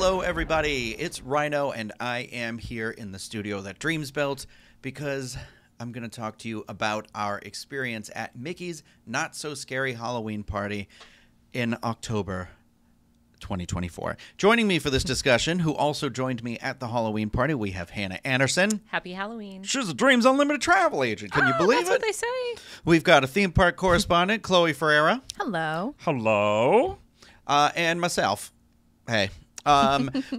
Hello everybody, it's Rhino and I am here in the studio that Dreams built because I'm going to talk to you about our experience at Mickey's Not So Scary Halloween Party in October 2024. Joining me for this discussion, who also joined me at the Halloween party, we have Hannah Anderson. Happy Halloween. She's a Dreams Unlimited travel agent. Can you believe that's it? That's what they say. We've got a theme park correspondent, Chloe Ferreira. Hello. Hello. And myself. Hey.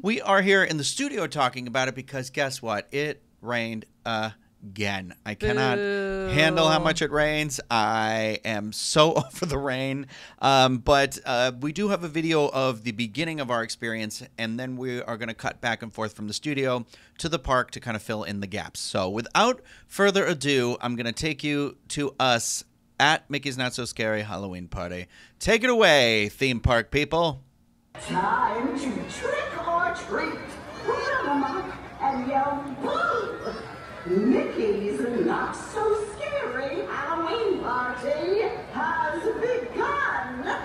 We are here in the studio talking about it because guess what? It rained again. I cannot handle how much it rains. I am so over the rain. But we do have a video of the beginning of our experience, and then we are going to cut back and forth from the studio to the park to kind of fill in the gaps. So without further ado, I'm going to take you to us at Mickey's Not So Scary Halloween Party. Take it away, theme park people. Time to trick or treat. Run amok and yell boo. Mickey's Not So Scary Halloween Party has begun.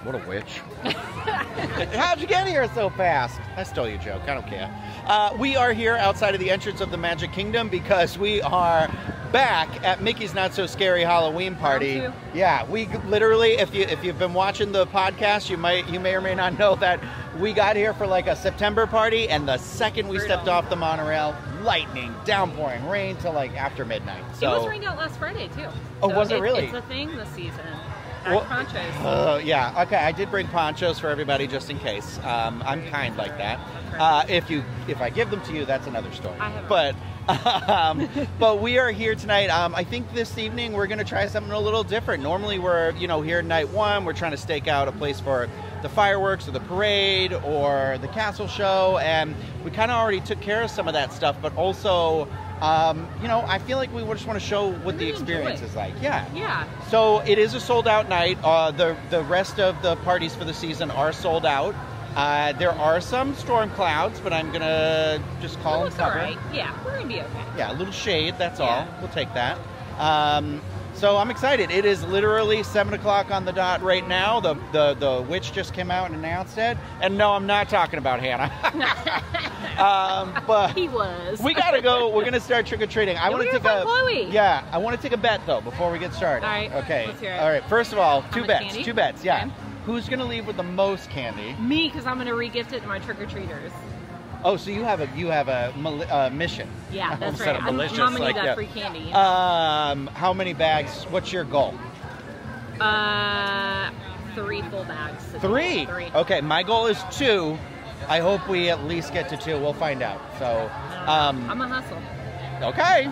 What a witch. How'd you get here so fast? I stole your joke. I don't care. We are here outside of the entrance of the Magic Kingdom because we are back at Mickey's Not So Scary Halloween Party. Yeah, we literally, if you've been watching the podcast, you may or may not know that we got here for like a September party, and the second we stepped off the monorail, lightning, downpouring, rain till like after midnight. So, it was rained out last Friday too. Oh, was it really? It's a thing this season. Ponchos. Yeah, okay, I did bring ponchos for everybody just in case. I'm kind like that. If I give them to you, that's another story. But we are here tonight. I think this evening we're going to try something a little different. Normally we're, here night one, we're trying to stake out a place for the fireworks or the parade or the castle show, and we kind of already took care of some of that stuff, but also I feel like we just want to show what the experience is like. Yeah. So it is a sold out night. The rest of the parties for the season are sold out. There are some storm clouds, but I'm gonna just call them cover. All right. Yeah, we're gonna be okay. Yeah, a little shade. That's all. We'll take that. So I'm excited. It is literally 7 o'clock on the dot right now. The witch just came out and announced it. And no, I'm not talking about Hannah. But he was. We gotta go. We're gonna start trick or treating. I want to take a Chloe. Yeah, I want to take a bet though before we get started. All right. Okay. Let's hear it. All right. First of all, two bets. Candy? Two bets. Yeah. Okay. Who's gonna leave with the most candy? Me, because I'm gonna re-gift it to my trick-or-treaters. Oh, so you have a mission. Yeah, that's right. I'm gonna need that free candy. How many bags? What's your goal? 3 full bags. 3? 3. Okay, my goal is 2. I hope we at least get to 2. We'll find out. So, I'm a hustle. Okay.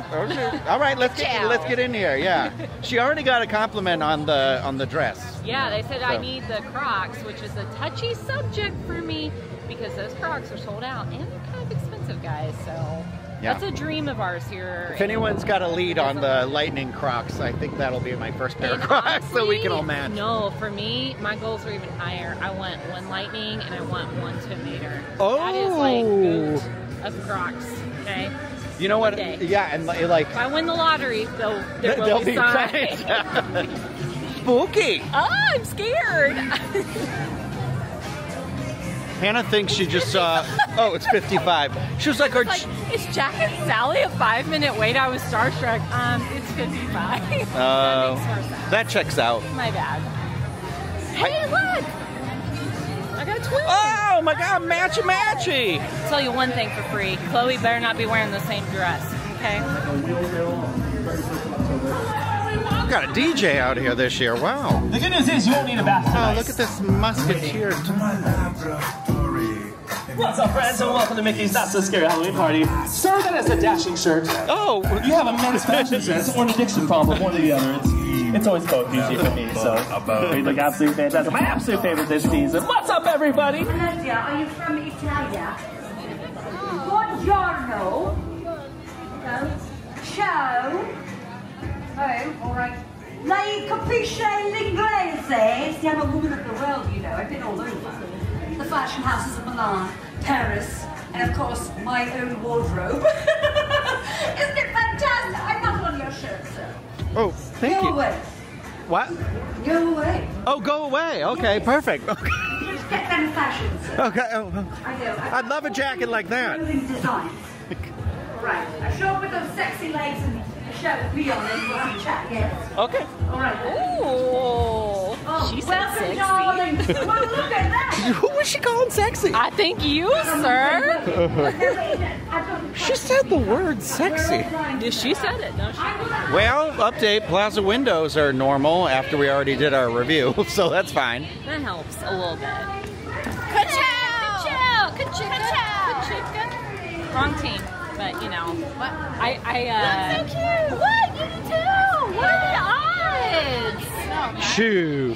All right. Let's get in here. Yeah. She already got a compliment on the dress. Yeah, they said I need the Crocs, which is a touchy subject for me because those Crocs are sold out and they're kind of expensive, guys. So that's a dream of ours here. If anyone's got a lead on the Lightning Crocs, I think that'll be my first pair of Crocs, honestly, so we can all match. No, for me, my goals are even higher. I want 1 Lightning and I want 1 Tomato. Oh. That is like goat of Crocs. Okay. You know what? Yeah, and like if I win the lottery, they'll be signs. Spooky. Oh, I'm scared. Hannah thinks she just saw. Oh, it's 55. She was like, "Is Jack and Sally a 5-minute wait?" I was starstruck. It's 55. That makes more sense. That checks out. My bad. Hey, look! I got twins. Oh my God, matchy! I'll tell you one thing for free. Chloe better not be wearing the same dress, okay? Got a DJ out here this year. Wow. The good news is you won't need a bath tonight. Oh, look at this musketeer. What's up, friends, and welcome to Mickey's Not So Scary Halloween Party. Sir, that is a dashing shirt. Oh, you have a men's fashion sense or an addiction problem, one or the other. It's always both usually for me, so they look absolutely fantastic. My absolute favorite this season. What's up, everybody? Nadia, are you from Italia? Buongiorno. Ciao. Oh, all right. Lei capisce l'inglese? Stiamo women of the world, you know. I've been all over. The fashion houses of Milan, Paris, and of course, my own wardrobe. Isn't it fantastic? I'm not on your shirt, sir. Oh, thank you. Go away. What? Go away. Oh, go away. Okay, perfect. Okay. Just get them fashions. Okay. Oh, I know. I'd love a jacket like that. Clothing designs. Right. Now show up with those sexy legs and a shirt with me on it. We'll have a chat, yes? Okay. All right. Ooh. She said welcome, sexy. darling. Well, look at that. Who was she calling sexy? I think you, sir. She said the word sexy. She said it, no? She Well, update, Plaza windows are normal after we already did our review, so that's fine. That helps a little bit. Ka-chow! Ka-chow! Wrong team, but you know. What? That's so cute! What? You too! What are the odds? Shoo.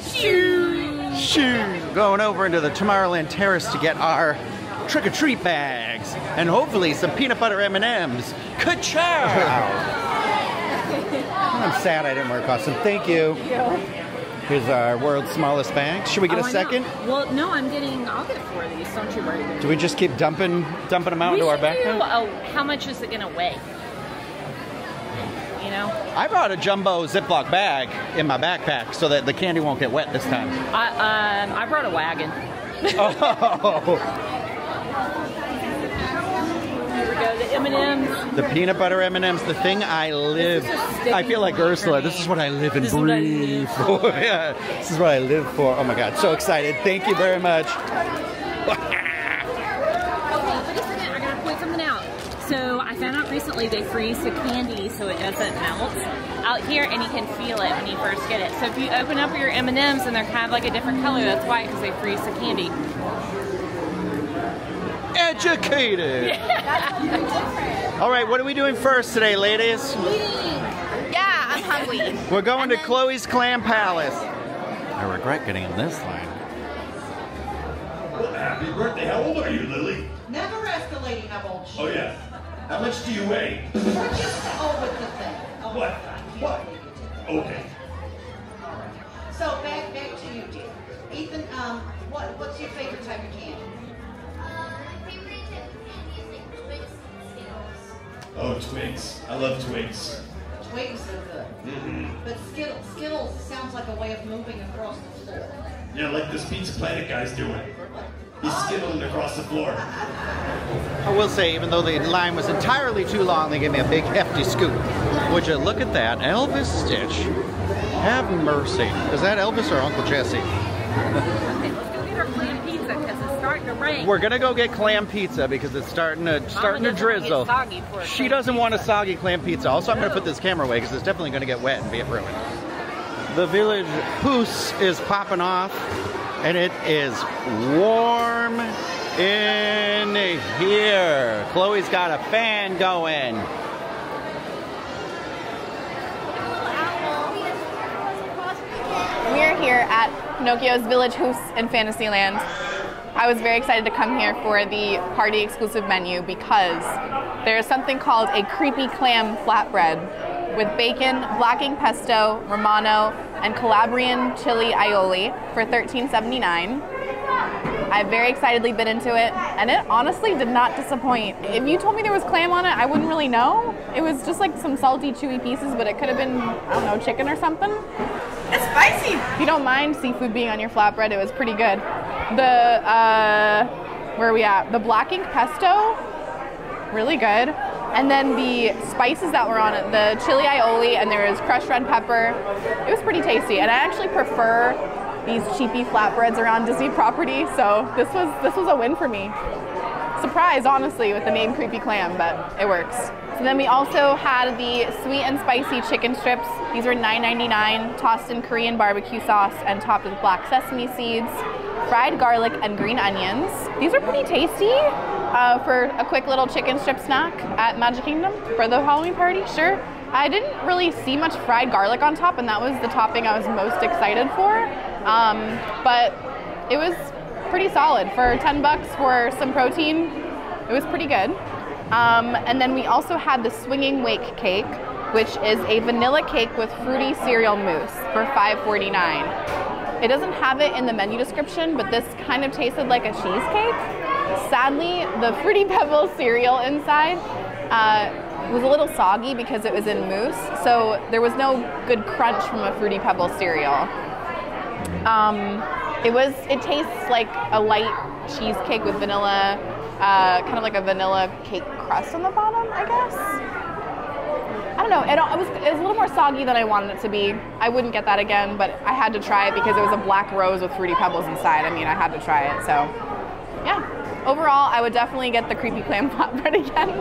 Going over into the Tomorrowland Terrace to get our trick-or-treat bags and hopefully some peanut butter M&Ms. Ka-chow! I'm sad I didn't wear a costume. Thank you. Here's our world's smallest bag. Should we get a second? Well, no, I'll get 4 of these. Don't you worry. Do we just keep dumping them out into our backpack? Oh, how much is it gonna weigh? You know? I brought a jumbo Ziploc bag in my backpack so that the candy won't get wet this time. I brought a wagon. Oh. Here we go, the M&Ms. The peanut butter M&Ms, the thing I live. I feel like Ursula. This is what I live and breathe for. Yeah, this is what I live for. Oh my God, so excited. Thank you very much. So I found out recently they freeze the candy so it doesn't melt out here, and you can feel it when you first get it. So if you open up your M&Ms and they're kind of like a different color, that's why, because they freeze the candy. Educated. All right, what are we doing first today, ladies? Yeah, I'm hungry. We're going to Chloe's Clam Palace. I regret getting in this line. Well, happy birthday. How old are you, Lily? Never ask a lady how old she is. Oh, yeah. How much do you weigh? We're just with the thing. Oh, What? What? Okay. All right. So back to you, dear. Ethan, what's your favorite type of candy? Oh, Twigs. I love Twigs. Twigs are good. But Skittles sounds like a way of moving across the floor. Yeah, like this Pizza Planet guy's doing. He's skittling across the floor. I will say, even though the line was entirely too long, they gave me a big hefty scoop. Would you look at that? Elvis Stitch. Have mercy. Is that Elvis or Uncle Jesse? Okay, let's go get our clam pizza because it's starting to rain. We're gonna go get clam pizza because it's starting to drizzle. She doesn't want a soggy clam pizza. Also, I'm gonna put this camera away because it's definitely gonna get wet and be ruined. The village hoose is popping off, and it is warm in here. Chloe's got a fan going. We're here at Pinocchio's Village House in Fantasyland. I was very excited to come here for the party exclusive menu because there's something called a creepy clam flatbread with bacon, blacking pesto, romano, and Calabrian chili aioli for $13.79. I very excitedly bit into it, and it honestly did not disappoint. If you told me there was clam on it, I wouldn't really know. It was just like some salty, chewy pieces, but it could have been, I don't know, chicken or something. It's spicy! If you don't mind seafood being on your flatbread, it was pretty good. The, where are we at? The blacking pesto, really good. And then the spices that were on it, the chili aioli, and there was crushed red pepper. It was pretty tasty, and I actually prefer these cheapy flatbreads around Disney property, so this was a win for me. Surprised, honestly, with the name Creepy Clam, but it works. So then we also had the sweet and spicy chicken strips. These were $9.99, tossed in Korean barbecue sauce and topped with black sesame seeds, fried garlic, and green onions. These are pretty tasty for a quick little chicken strip snack at Magic Kingdom for the Halloween party, sure. I didn't really see much fried garlic on top, and that was the topping I was most excited for. But it was pretty solid. For 10 bucks for some protein, it was pretty good. And then we also had the Swinging Wake cake, which is a vanilla cake with fruity cereal mousse for $5.49. It doesn't have it in the menu description, but this kind of tasted like a cheesecake. Sadly, the Fruity Pebbles cereal inside It was a little soggy because it was in mousse, so there was no good crunch from a Fruity Pebbles cereal. It tastes like a light cheesecake with vanilla, kind of like a vanilla cake crust on the bottom, I guess. I don't know, it was a little more soggy than I wanted it to be. I wouldn't get that again, but I had to try it because it was a black rose with Fruity Pebbles inside. I mean, I had to try it, so yeah. Overall, I would definitely get the creepy clam flatbread again.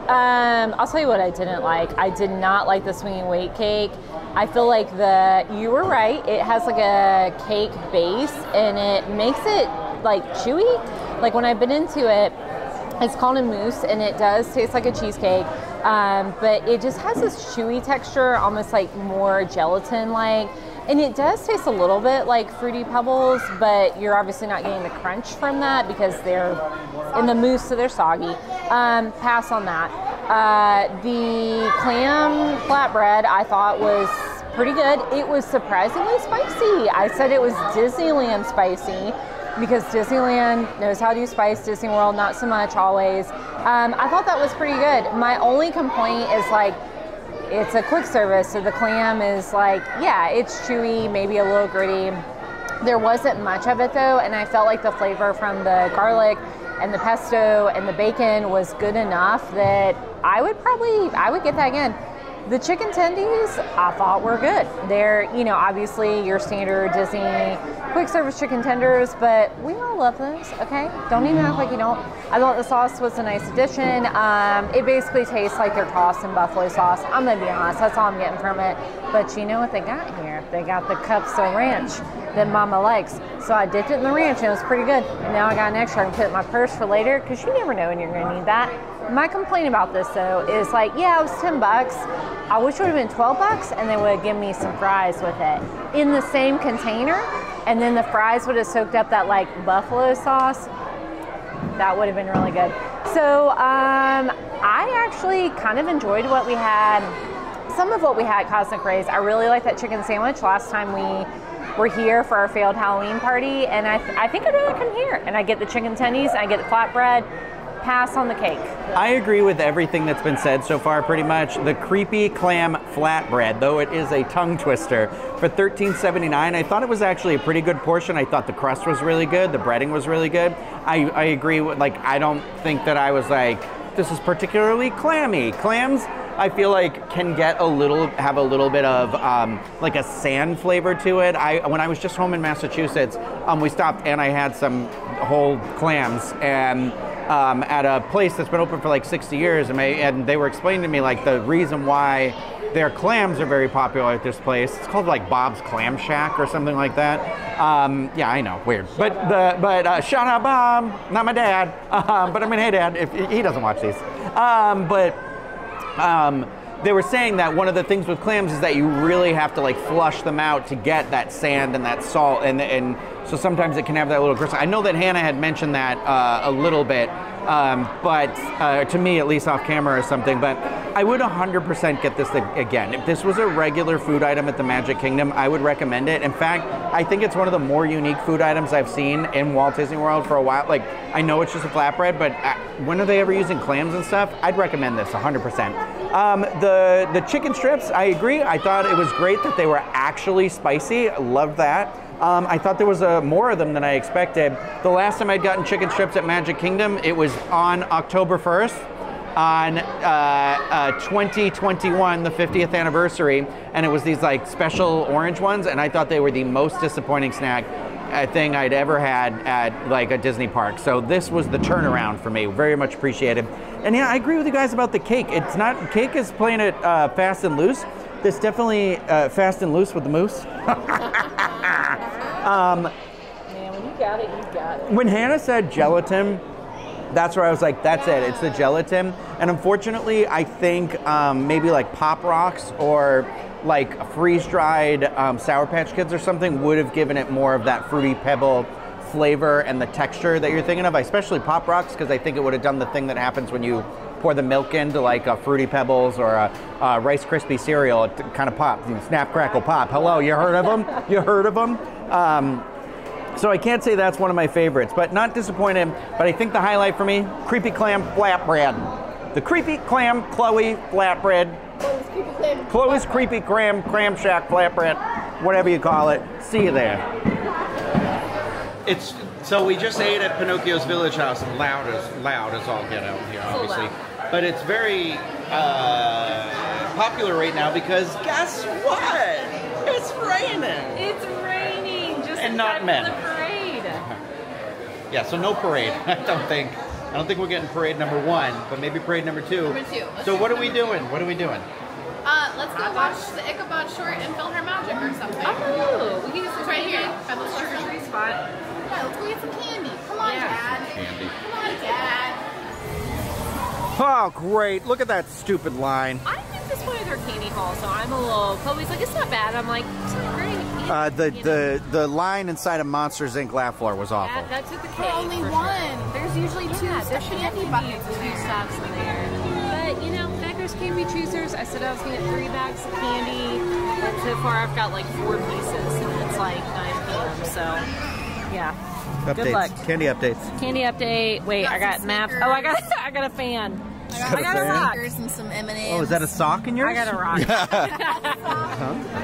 I'll tell you what I didn't like. I did not like the swinging weight cake. I feel like you were right, it has like a cake base and it makes it like chewy. Like when I've been into it, it's called a mousse and it does taste like a cheesecake, but it just has this chewy texture, almost like more gelatin-like. And it does taste a little bit like Fruity Pebbles, but you're obviously not getting the crunch from that because they're in the mousse, so they're soggy. Pass on that. The clam flatbread I thought was pretty good. It was surprisingly spicy. I said it was Disneyland spicy because Disneyland knows how to do spice. Disney World, not so much always. I thought that was pretty good. My only complaint is like, it's a quick service, so the clam is like, yeah, it's chewy, maybe a little gritty. There wasn't much of it though, and I felt like the flavor from the garlic and the pesto and the bacon was good enough that I would get that again. The chicken tendies I thought were good. They're, obviously your standard Disney quick service chicken tenders, but we all love those, okay? Don't even act like you don't. I thought the sauce was a nice addition. It basically tastes like they're tossed in buffalo sauce. I'm gonna be honest, that's all I'm getting from it. But you know what they got here? They got the cups of ranch that Mama likes. So I dipped it in the ranch and it was pretty good. And now I got an extra I can put it in my purse for later because you never know when you're gonna need that. My complaint about this though is like, yeah, it was $10. I wish it would have been $12 and they would have given me some fries with it in the same container, and then the fries would have soaked up that like buffalo sauce. That would have been really good. So I actually kind of enjoyed what we had. Some of what we had at Cosmic Rays. I really liked that chicken sandwich last time we were here for our failed Halloween party, and I think I'd rather come here and I get the chicken tendies and I get the flatbread. Pass on the cake. I agree with everything that's been said so far, pretty much. The creepy clam flatbread, though it is a tongue twister, for $13.79, I thought it was actually a pretty good portion. I thought the crust was really good, the breading was really good. I agree with, I don't think that I was like, this is particularly clammy. Clams, I feel like can have a little bit of like a sand flavor to it. When I was just home in Massachusetts, we stopped and I had some whole clams and at a place that's been open for like 60 years, and they were explaining to me like the reason why their clams are very popular at this place. It's called like Bob's Clam Shack or something like that. Yeah, I know, weird. But shout out Bob, not my dad. But I mean, hey Dad, if he doesn't watch these. They were saying that one of the things with clams is that you really have to like flush them out to get that sand and that salt, and so sometimes it can have that little gristle. I know that Hannah had mentioned that a little bit, but to me at least off camera or something, but I would 100% get this again. If this was a regular food item at the Magic Kingdom, I would recommend it. In fact, I think it's one of the more unique food items I've seen in Walt Disney World for a while. Like, I know it's just a flatbread, but when are they ever using clams and stuff? I'd recommend this 100%. The chicken strips, I agree. I thought it was great that they were actually spicy. I loved that. I thought there was more of them than I expected. The last time I'd gotten chicken strips at Magic Kingdom, it was on October 1st. On 2021, the 50th anniversary, and it was these like special orange ones, and I thought they were the most disappointing snack thing I'd ever had at like a Disney park. So this was the turnaround for me. Very much appreciated. And yeah, I agree with you guys about the cake. It's not, cake is playing it fast and loose. This definitely fast and loose with the moose. Man, when you got it, you got it. When Hannah said gelatin, that's where I was like, that's it, it's the gelatin. And unfortunately, I think maybe like Pop Rocks or like freeze-dried Sour Patch Kids or something would have given it more of that Fruity Pebble flavor and the texture that you're thinking of, especially Pop Rocks, because I think it would have done the thing that happens when you pour the milk into like a Fruity Pebbles or a Rice Krispie cereal. It kind of pops, snap, crackle, pop. Hello, you heard of them? You heard of them? So I can't say that's one of my favorites, but not disappointed. But I think the highlight for me, creepy clam flatbread. The Creepy Clam Chloe Flatbread. Chloe's Creepy Clam Shack Flatbread. Whatever you call it. See you there. So we just ate at Pinocchio's Village House. Loud as all get out here, obviously. But it's very popular right now because guess what? It's raining. It's raining. Just and in not time men. for the parade. Yeah, so no parade. I don't think we're getting parade number 1, but maybe parade number 2. Number 2. So what are we doing? What are we doing? Let's go watch the Ichabod short and feel her magic or something. Oh, we can get some right candy. here. By the sugar tree spot. Yeah, let's go get some candy. Come on, Yeah. Dad. Candy. Come on, Dad. Oh, great. Look at that stupid line. I think this one is their candy haul, so I'm a little... Chloe's like, it's not bad. I'm like, it's not great. The line inside of Monsters Inc. Laugh Floor was awful. That took the For cake. only for one. There's usually two There should candy be buckets. 2 stops in there. But, you know, beggars can't be choosers. I said I was going to get 3 bags of candy. And so far, I've got like 4 pieces. And it's like 9 p.m. So, yeah. Updates. Good luck. Candy updates. Candy update. Wait, I got maps. Oh, I got a fan. I got a rock. And some M&Ms. Oh, is that a sock in yours? I got a rock.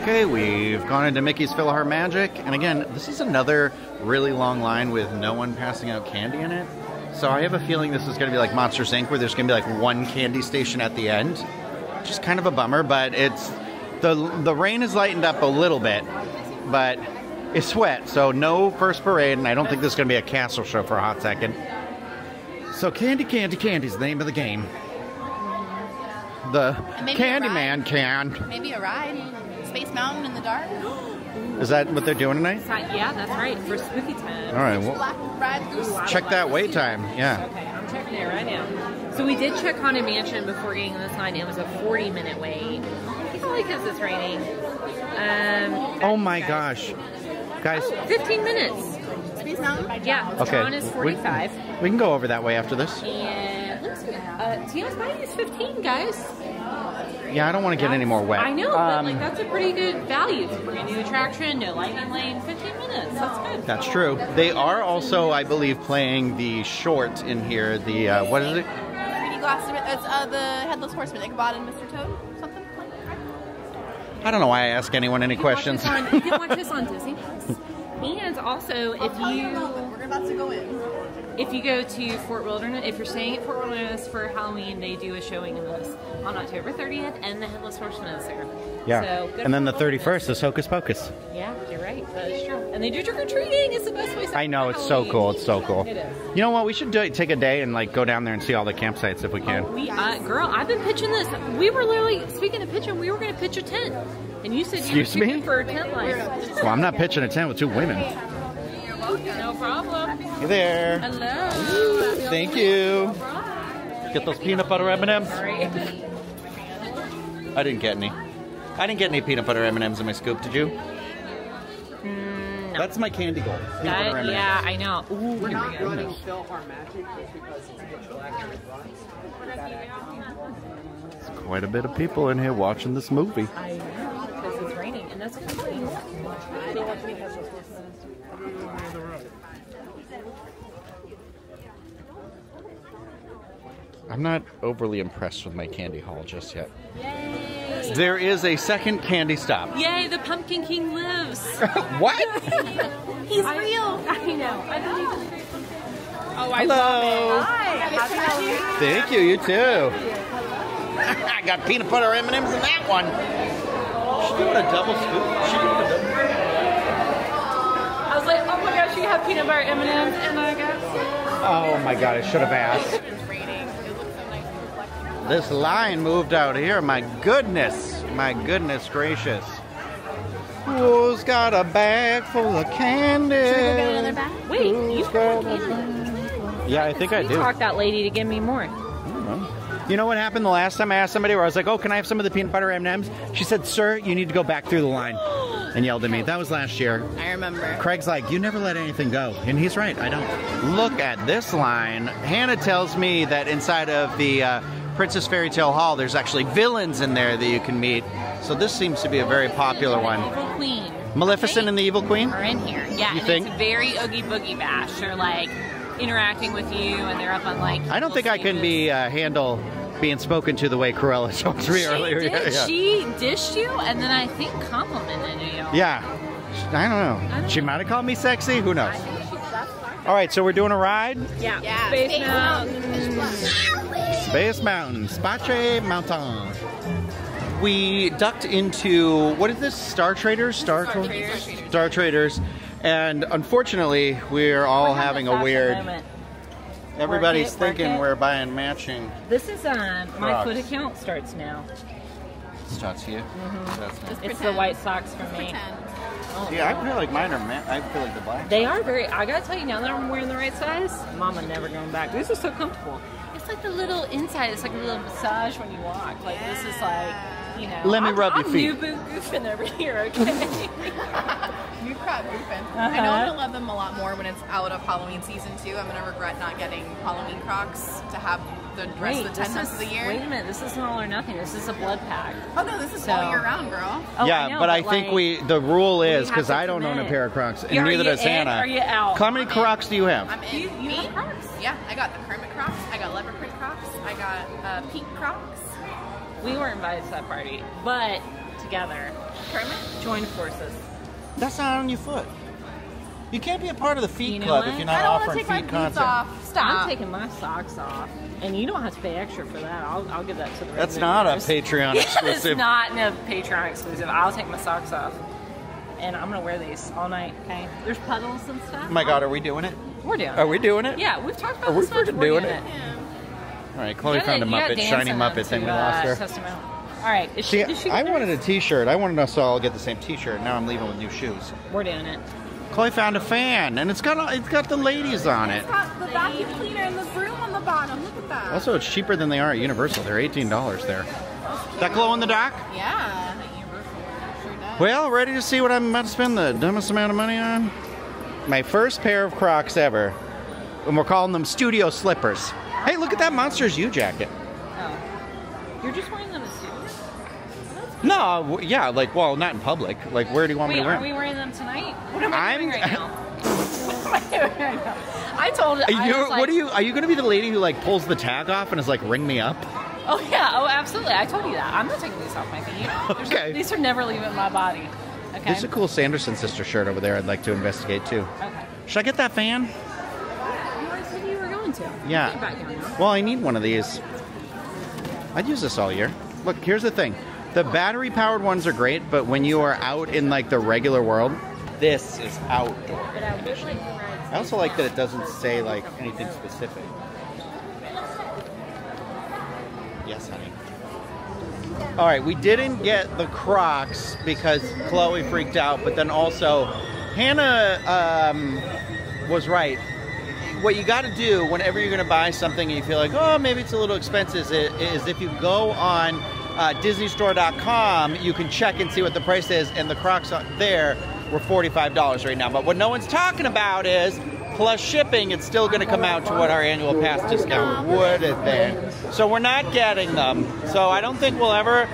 Okay, we've gone into Mickey's Fill Her Magic. And again, this is another really long line with no one passing out candy in it. So I have a feeling this is going to be like Monsters Inc. where there's going to be like 1 candy station at the end. Which is kind of a bummer, but it's... The rain has lightened up a little bit, but it's wet, so no first parade, and I don't think this is going to be a castle show for a hot second. So candy is the name of the game. The Candyman can. Maybe a ride. Space Mountain in the dark. Is that what they're doing tonight? Yeah, that's right. For spooky time. All right, well, Black ride goose. check that wait time. Yeah. Okay, I'm checking it right now. So we did check Haunted Mansion before getting this line. It was a 40-minute wait. Probably because it's raining. Oh my gosh. Guys. 15 minutes. Space Mountain? Yeah. Okay. Tron is 45. We can go over that way after this. And looks good. Tiana's body is 15, guys. Yeah, I don't want to get any more wet. I know, but like that's a pretty good value. It's a brand new attraction, no lightning lane, 15 minutes. That's good. That's true. They are also, I believe, playing the short in here. The, what is it? 3D glasses. It's the Headless Horseman, Ichabod and Mr. Toad. Something like that. I don't know why I ask anyone any questions. You can watch this on Disney Plus. And also, We're about to go in. if you go to Fort Wilderness, if you're staying at Fort Wilderness for Halloween, they do a showing of this on October 30th, and the Headless Horseman is there. Yeah. So, and then the 31st is Hocus Pocus. Yeah, you're right. That is true. And they do trick-or-treating. It's the best way to I know, it's so cool. It's so cool. It is. You know what? We should take a day and like go down there and see all the campsites if we can. Girl, I've been pitching this. We were literally, speaking of pitching, we were going to pitch a tent. And you said you were shooting for a tent life. Well, I'm not pitching a tent with 2 women. No problem. Hey there. Hello. Thank you. Get those peanut butter M&Ms. Sorry. I didn't get any. I didn't get any peanut butter M&Ms in my scoop. Did you? No. That's my candy goal. Peanut butter M&Ms. Yeah, I know. Ooh, We're here not we go. going to fill our magic just because it's pitch black and it runs. There's quite a bit of people in here watching this movie. I know, because it's raining, and that's okay. I'm not overly impressed with my candy haul just yet. Yay! There is a second candy stop. Yay, the Pumpkin King lives. What? He's real. I know. I believe in it. Oh, I Hello. love it. Hi. Thank you. You too. I got peanut butter M&Ms in that one. She's doing a double scoop. I was like, oh my gosh, you have peanut butter M&Ms, and I got some. Oh my God! I should have asked. This line moved out here. My goodness gracious. Who's got a bag full of candy? Should we go get another bag? Wait, you've got more candy. Yeah, I think I do. Talk that lady to give me more. You know what happened the last time I asked somebody where I was like, oh, can I have some of the peanut butter M&Ms? She said, sir, you need to go back through the line. And yelled at me. That was last year. I remember. Craig's like, you never let anything go. And he's right, I don't. Look at this line. Hannah tells me that inside of the Princess Fairy Tale Hall, there's actually villains in there that you can meet. So this seems to be a very popular one. Evil Queen. Maleficent and the Evil Queen? Are in here. Yeah, You and think? it's very Oogie Boogie Bash. They're like interacting with you, and they're up on like. I don't think I can be handle being spoken to the way Cruella talked to me earlier. She did. Yeah. She dished you and then I think complimented you. Yeah. I don't know. She might have called me sexy. Who knows? All right, so we're doing a ride. Yeah. Space Mountain. Space Mountain. Space Mountain. We ducked into, what is this? Star Traders? Star Traders. And unfortunately, we're all having a weird... Everybody's thinking we're buying matching. This is my Crocs. foot account starts now. Starts here. That's nice. It's the white socks for me. Oh, Yeah, I feel like mine are I feel like the black. They are very, I gotta tell you, now that I'm wearing the right size, Mama never going back. These are so comfortable. It's like the little inside, it's like a little massage when you walk. Like this is like, you know. Let me rub your feet. I'm new goofing over here, okay? New crop goofing. I know I'm gonna love them a lot more when it's out of Halloween season too. I'm gonna regret not getting Halloween Crocs to have the rest of the 10 months of the year. Wait a minute, this isn't all or nothing. This is a blood pack. Oh no, this is all year round, girl. Oh, Yeah, I know, but I think like, the rule is, have because to I don't own a commit. pair of Crocs, and Yeah, are neither you does in Hannah. or are you out? How many Crocs do you have? I'm in. You have Crocs? Yeah, I got the Kermit Crocs. I got leopard print Crocs. I got pink Crocs. We weren't invited to that party, but together, Kermit? joined forces. That's not on your foot. You can't be a part of the feet You know club what? if you're I not don't want offering to take my feet boots content. off. Stop. I'm taking my socks off, and you don't have to pay extra for that. I'll give that to the That's regular not a viewers. Patreon Yeah, exclusive. It's not a Patreon exclusive. I'll take my socks off, and I'm gonna wear these all night. Okay? There's puddles and stuff. Oh my God, are we doing it? We're doing it. Are we doing it? Yeah, we've talked about Are we this much. freaking We're doing doing it? it. All right, Chloe You gotta- found a you gotta Muppet, dance shiny in Muppet them thing. to, We lost her. test them out. All right, is See, she I get wanted theirs? a T-shirt. I wanted us all to get the same T-shirt. Now I'm leaving with new shoes. We're doing it. Chloe found a fan, and it's got the ladies on it. It's got the vacuum cleaner and the broom on the bottom. Look at that. Also, it's cheaper than they are at Universal. They're $18 there. That glow in the dark? Yeah. Sure does. Well, ready to see what I'm about to spend the dumbest amount of money on? My first pair of Crocs ever. And we're calling them studio slippers. Hey, look at that Monsters U jacket. Oh, you're just wearing them as suits? No, yeah, like, well, not in public. Like, where do you want me Wait, to wear are we them? wearing them tonight? What am I doing I'm- right now? What am I doing right now? I told I was like, Are you going to be the lady who, like, pulls the tag off and is like, ring me up? Oh yeah, oh absolutely. I told you that. I'm not taking these off my feet. Okay. These are never leaving my body. Okay. There's a cool Sanderson sister shirt over there I'd like to investigate, too. Okay. Should I get that fan? You already said you were going to. Yeah. Get back down now. Well, I need one of these. I'd use this all year. Look, here's the thing. The battery-powered ones are great, but when you are out in, like, the regular world, this is outdoor. But I would like to ride. I also like that it doesn't say, like, anything specific. Yes, honey. All right, we didn't get the Crocs because Chloe freaked out, but then also Hannah was right. What you got to do whenever you're going to buy something and you feel like, oh, maybe it's a little expensive, is if you go on DisneyStore.com, you can check and see what the price is, and the Crocs there were $45 right now. But what no one's talking about is, plus shipping, it's still going to come out to what our annual pass discount would have been. So we're not getting them. So I don't think you'll ever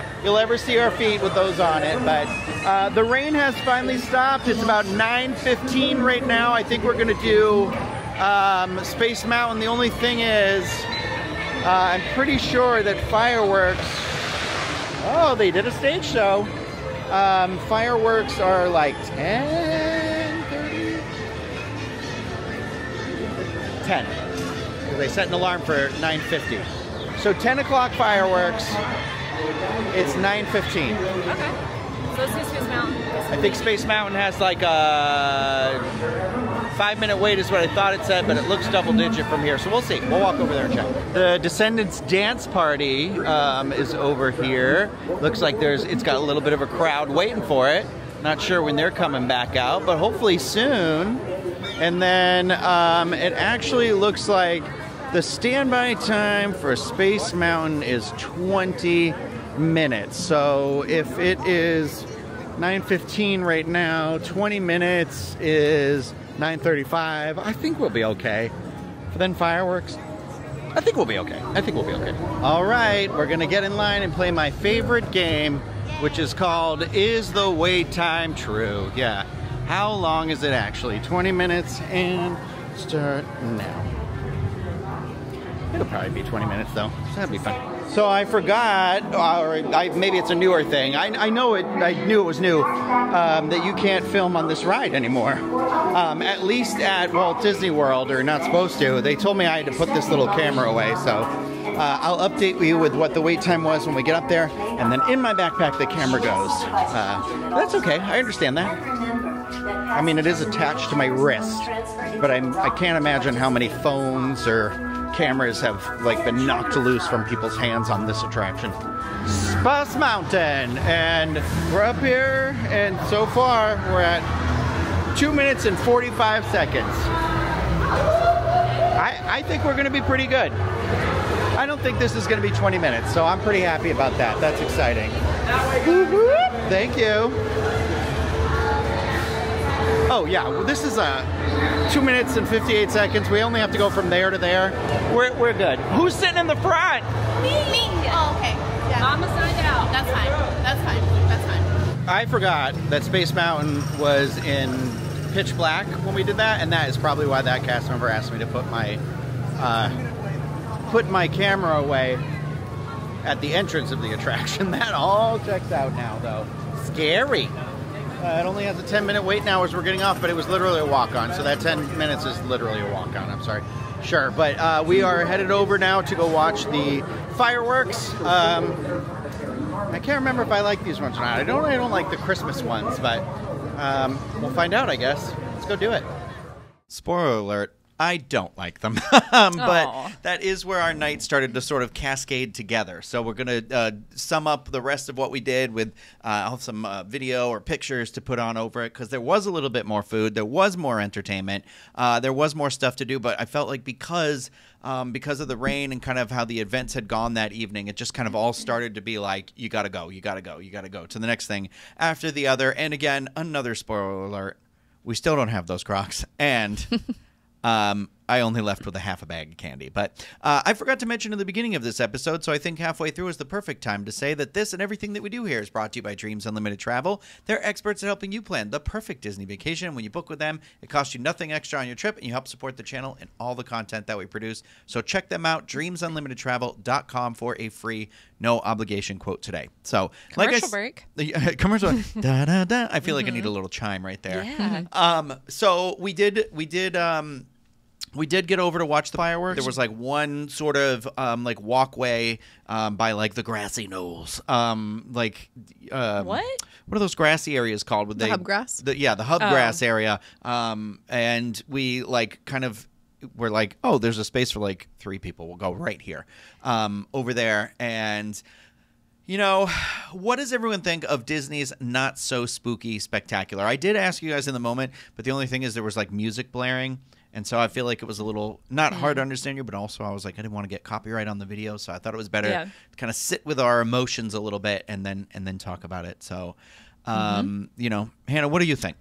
see our feet with those on it. But the rain has finally stopped. It's about 9:15 right now. I think we're going to do Space Mountain. The only thing is, I'm pretty sure that fireworks, oh, they did a stage show. Fireworks are like 10:30? 10. Because they set an alarm for 9:50. So 10 o'clock fireworks, it's 9:15. Okay. So let's see Space Mountain. I think Space Mountain has like a 5-minute wait is what I thought it said, but it looks double digit from here. So we'll see. We'll walk over there and check. The Descendants dance party is over here. Looks like it's got a little bit of a crowd waiting for it. Not sure when they're coming back out, but hopefully soon. And then it actually looks like the standby time for Space Mountain is 20 minutes. So if it is 9:15 right now, 20 minutes is 9:35. I think we'll be okay. But then fireworks, I think we'll be okay. All right, we're gonna get in line and play my favorite game, which is called Is the Wait Time True? Yeah. How long is it actually? 20 minutes and start now. It'll probably be 20 minutes though. So that'd be fun. So I forgot, or maybe it's a newer thing. I know it. I knew it was new that you can't film on this ride anymore. At least at Walt Disney World, or not supposed to. They told me I had to put this little camera away. So I'll update you with what the wait time was when we get up there, and then in my backpack the camera goes. That's okay. I understand that. I mean, it is attached to my wrist, but I can't imagine how many phones or cameras have like been knocked loose from people's hands on this attraction. Space Mountain, and we're up here, and so far we're at 2 minutes and 45 seconds. I think we're going to be pretty good. I don't think this is going to be 20 minutes, so I'm pretty happy about that. That's exciting. Thank you. Oh yeah, well, this is 2 minutes and 58 seconds. We only have to go from there to there. We're good. Who's sitting in the front? Me. Oh, okay. Yeah. Mama signed out. That's fine. That's fine. That's fine. I forgot that Space Mountain was in pitch black when we did that, and that is probably why that cast member asked me to put my camera away at the entrance of the attraction. That all checks out now, though. Scary. It only has a 10-minute wait now as we're getting off, but it was literally a walk-on, so that 10 minutes is literally a walk-on. I'm sorry. Sure, but we are headed over now to go watch the fireworks. I can't remember if I like these ones or not. I don't like the Christmas ones, but we'll find out, I guess. Let's go do it. Spoiler alert. I don't like them, but that is where our night started to sort of cascade together. So we're going to sum up the rest of what we did with some video or pictures to put on over it, because there was a little bit more food, there was more entertainment, there was more stuff to do, but I felt like because of the rain and kind of how the events had gone that evening, it just kind of all started to be like, you got to go to the next thing after the other. And again, another spoiler alert, we still don't have those Crocs, and I only left with a half a bag of candy. But I forgot to mention in the beginning of this episode, so I think halfway through is the perfect time to say that this and everything that we do here is brought to you by Dreams Unlimited Travel. They're experts at helping you plan the perfect Disney vacation. When you book with them, it costs you nothing extra on your trip, and you help support the channel and all the content that we produce. So check them out, dreamsunlimitedtravel.com, for a free, no obligation quote today. So, commercial break. Commercial. Da, da, da. I feel like I need a little chime right there. Yeah. So we did get over to watch the fireworks. There was like one sort of like walkway by like the grassy knolls. What are those grassy areas called? The hubgrass? The hubgrass area. And we like kind of were like, oh, there's a space for like 3 people. We'll go right here over there. And you know, what does everyone think of Disney's Not So Spooky Spectacular? I did ask you guys in the moment, but the only thing is there was like music blaring. And so I feel like it was a little not hard to understand you, but also I was like, I didn't want to get copyright on the video, so I thought it was better to kind of sit with our emotions a little bit and then talk about it. So, you know, Hannah, what do you think?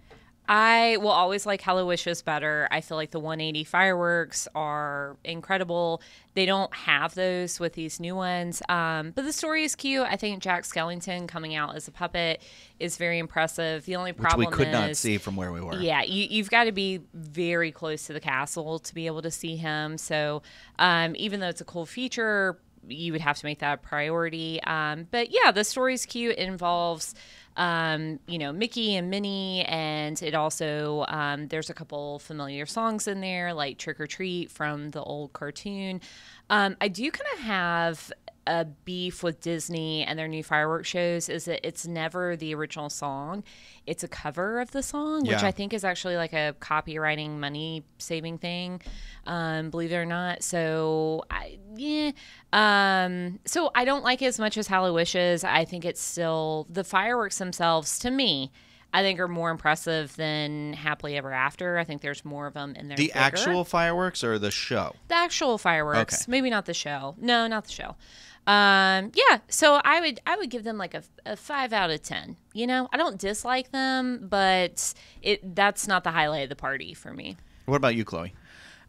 I will always like Hello Wishes better. I feel like the 180 fireworks are incredible. They don't have those with these new ones. But the story is cute. I think Jack Skellington coming out as a puppet is very impressive. The only problem Which we could not see from where we were. Yeah, you've got to be very close to the castle to be able to see him. So even though it's a cool feature, you would have to make that a priority. But yeah, the story's cute. It involves you know, Mickey and Minnie, and it also there's a couple familiar songs in there, like Trick or Treat from the old cartoon. I do kind of have a beef with Disney and their new fireworks shows is that it's never the original song. It's a cover of the song, which I think is actually like a copywriting money saving thing, believe it or not. So so I don't like it as much as Hello Wishes. I think it's still, the fireworks themselves, to me, I think are more impressive than Happily Ever After. I think there's more of them in there. The actual fireworks or the show? The actual fireworks. Okay. Maybe not the show. No, not the show. Yeah, so I would give them like a 5 out of 10. You know, I don't dislike them, but that's not the highlight of the party for me. What about you, Chloe?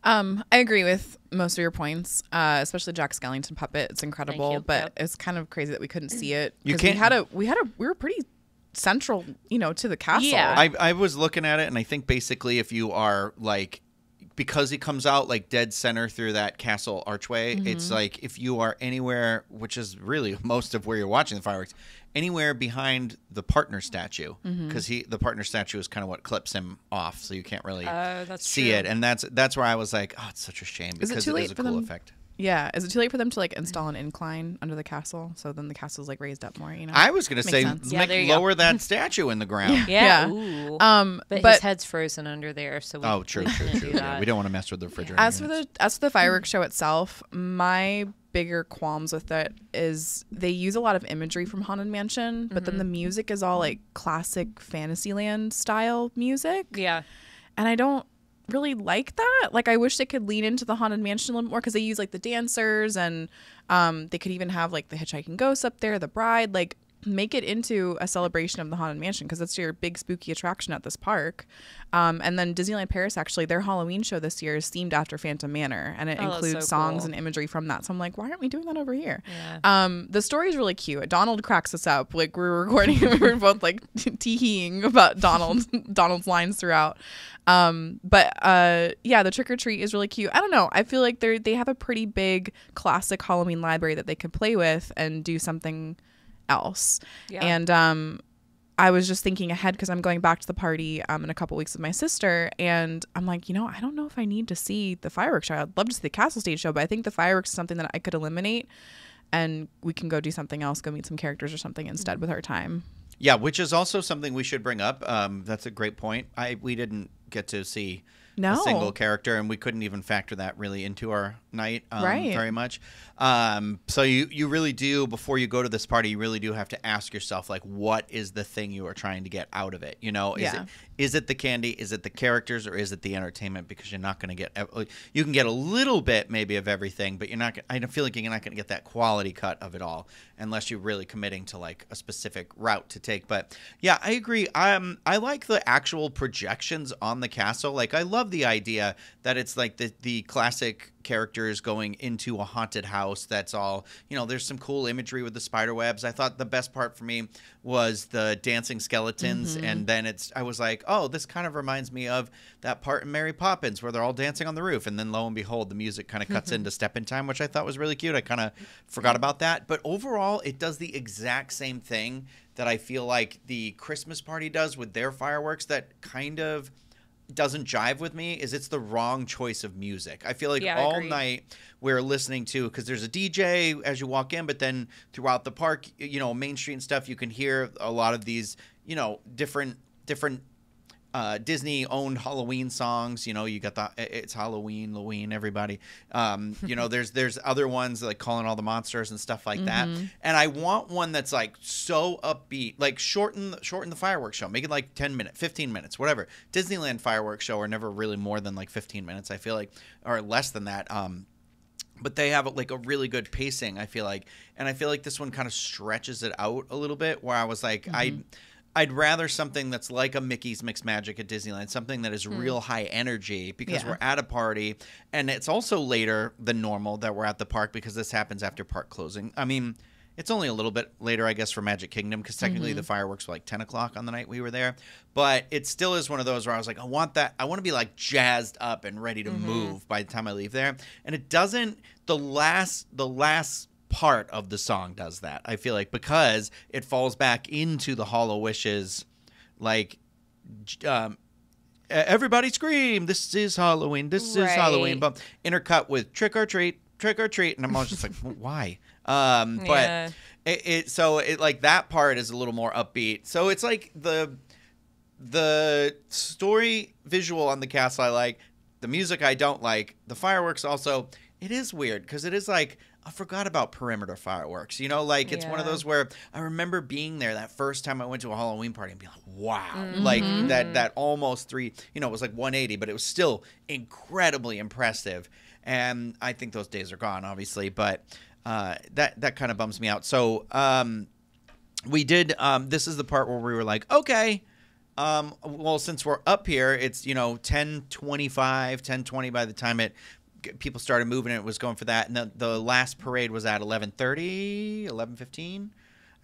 I agree with most of your points, especially Jack Skellington puppet. It's incredible, but it's kind of crazy that we couldn't see it. You can't. We were pretty central, you know, to the castle. Yeah. I was looking at it, and I think basically if you are like because he comes out like dead center through that castle archway, it's like if you are anywhere, which is really most of where you're watching the fireworks, anywhere behind the partner statue, because the partner statue is kind of what clips him off, so you can't really see it. And that's where I was like, oh, it's such a shame because it is a cool effect. Yeah. Is it too late for them to like install an incline under the castle so then the castle's like raised up more, you know? I was going to say lower that statue in the ground. Yeah. Ooh. But his head's frozen under there, so we true. Yeah, we don't want to mess with the refrigerator. As for the fireworks show itself, my bigger qualms with it is they use a lot of imagery from Haunted Mansion, but then the music is all like classic Fantasyland style music. Yeah. And I don't really like that. Like, I wish they could lean into the Haunted Mansion a little more because they use like the dancers and they could even have like the hitchhiking ghosts up there, the bride, like make it into a celebration of the Haunted Mansion because it's your big spooky attraction at this park. And then Disneyland Paris, actually, their Halloween show this year is themed after Phantom Manor, and it includes songs and imagery from that. So I'm like, why aren't we doing that over here? Yeah. The story is really cute. Donald cracks us up. Like, we're recording, we're both like tee-heeing about Donald's lines throughout. Yeah, the trick or treat is really cute. I don't know. I feel like they have a pretty big classic Halloween library that they could play with and do something else. Yeah. And I was just thinking ahead because I'm going back to the party in a couple weeks with my sister, and I'm like, I don't know if I need to see the fireworks show. I'd love to see the Castle Stage show, but I think the fireworks is something that I could eliminate and we can go do something else, go meet some characters or something instead with our time. Yeah, which is also something we should bring up. That's a great point. We didn't get to see a single character, and we couldn't even factor that really into our night very much. So you really do, before you go to this party, you really do have to ask yourself, like, what is the thing you are trying to get out of it? Is it the candy? Is it the characters? Or is it the entertainment? Because you're not going to get – you can get a little bit maybe of everything, but you're not – I feel like you're not going to get that quality cut of it all unless you're really committing to, like, a specific route to take. But, yeah, I agree. I like the actual projections on the castle. Like, I love the idea that it's like the classic characters going into a haunted house that's all, there's some cool imagery with the spider webs. I thought the best part for me was the dancing skeletons, and then I was like, oh, this kind of reminds me of that part in Mary Poppins where they're all dancing on the roof, and then lo and behold, the music kind of cuts into Step in Time, which I thought was really cute. I kind of forgot about that, but overall it does the exact same thing that I feel like the Christmas party does with their fireworks that kind of doesn't jive with me. It's the wrong choice of music. I feel like all night we're listening to, because there's a DJ as you walk in, but then throughout the park, Main Street and stuff, you can hear a lot of these, different Disney-owned Halloween songs. You got it's Halloween, everybody. There's other ones like Calling All the Monsters and stuff like that. And I want one that's like so upbeat, like shorten the fireworks show, make it like 10 minutes, 15 minutes, whatever. Disneyland fireworks show are never really more than like 15 minutes, I feel like, or less than that. But they have like a really good pacing, I feel like, and I feel like this one kind of stretches it out a little bit. Where I was like, I'd rather something that's like a Mickey's Mixed Magic at Disneyland, something that is real high energy, because we're at a party, and it's also later than normal that we're at the park because this happens after park closing. I mean, it's only a little bit later, I guess, for Magic Kingdom, because technically the fireworks were like 10 o'clock on the night we were there. But it still is one of those where I was like, I want to be like jazzed up and ready to move by the time I leave there. And it doesn't, the last part of the song does that, I feel like, because it falls back into the Hollow Wishes, like everybody scream, this is Halloween, this is Halloween, but intercut with trick or treat, and I'm always just like, why? But it like that part is a little more upbeat, so it's like the story visual on the castle I like, the music I don't like, the fireworks also. It is weird because it is like, I forgot about perimeter fireworks. It's one of those where I remember being there that first time I went to a Halloween party and being like, wow, like that almost 3, it was like 180, but it was still incredibly impressive. And I think those days are gone, obviously, but that kind of bums me out. So we did, this is the part where we were like, okay, well, since we're up here, it's, 10:25, 10:20 by the time people started moving, and it was going for that. And the last parade was at 11:30, 11:15.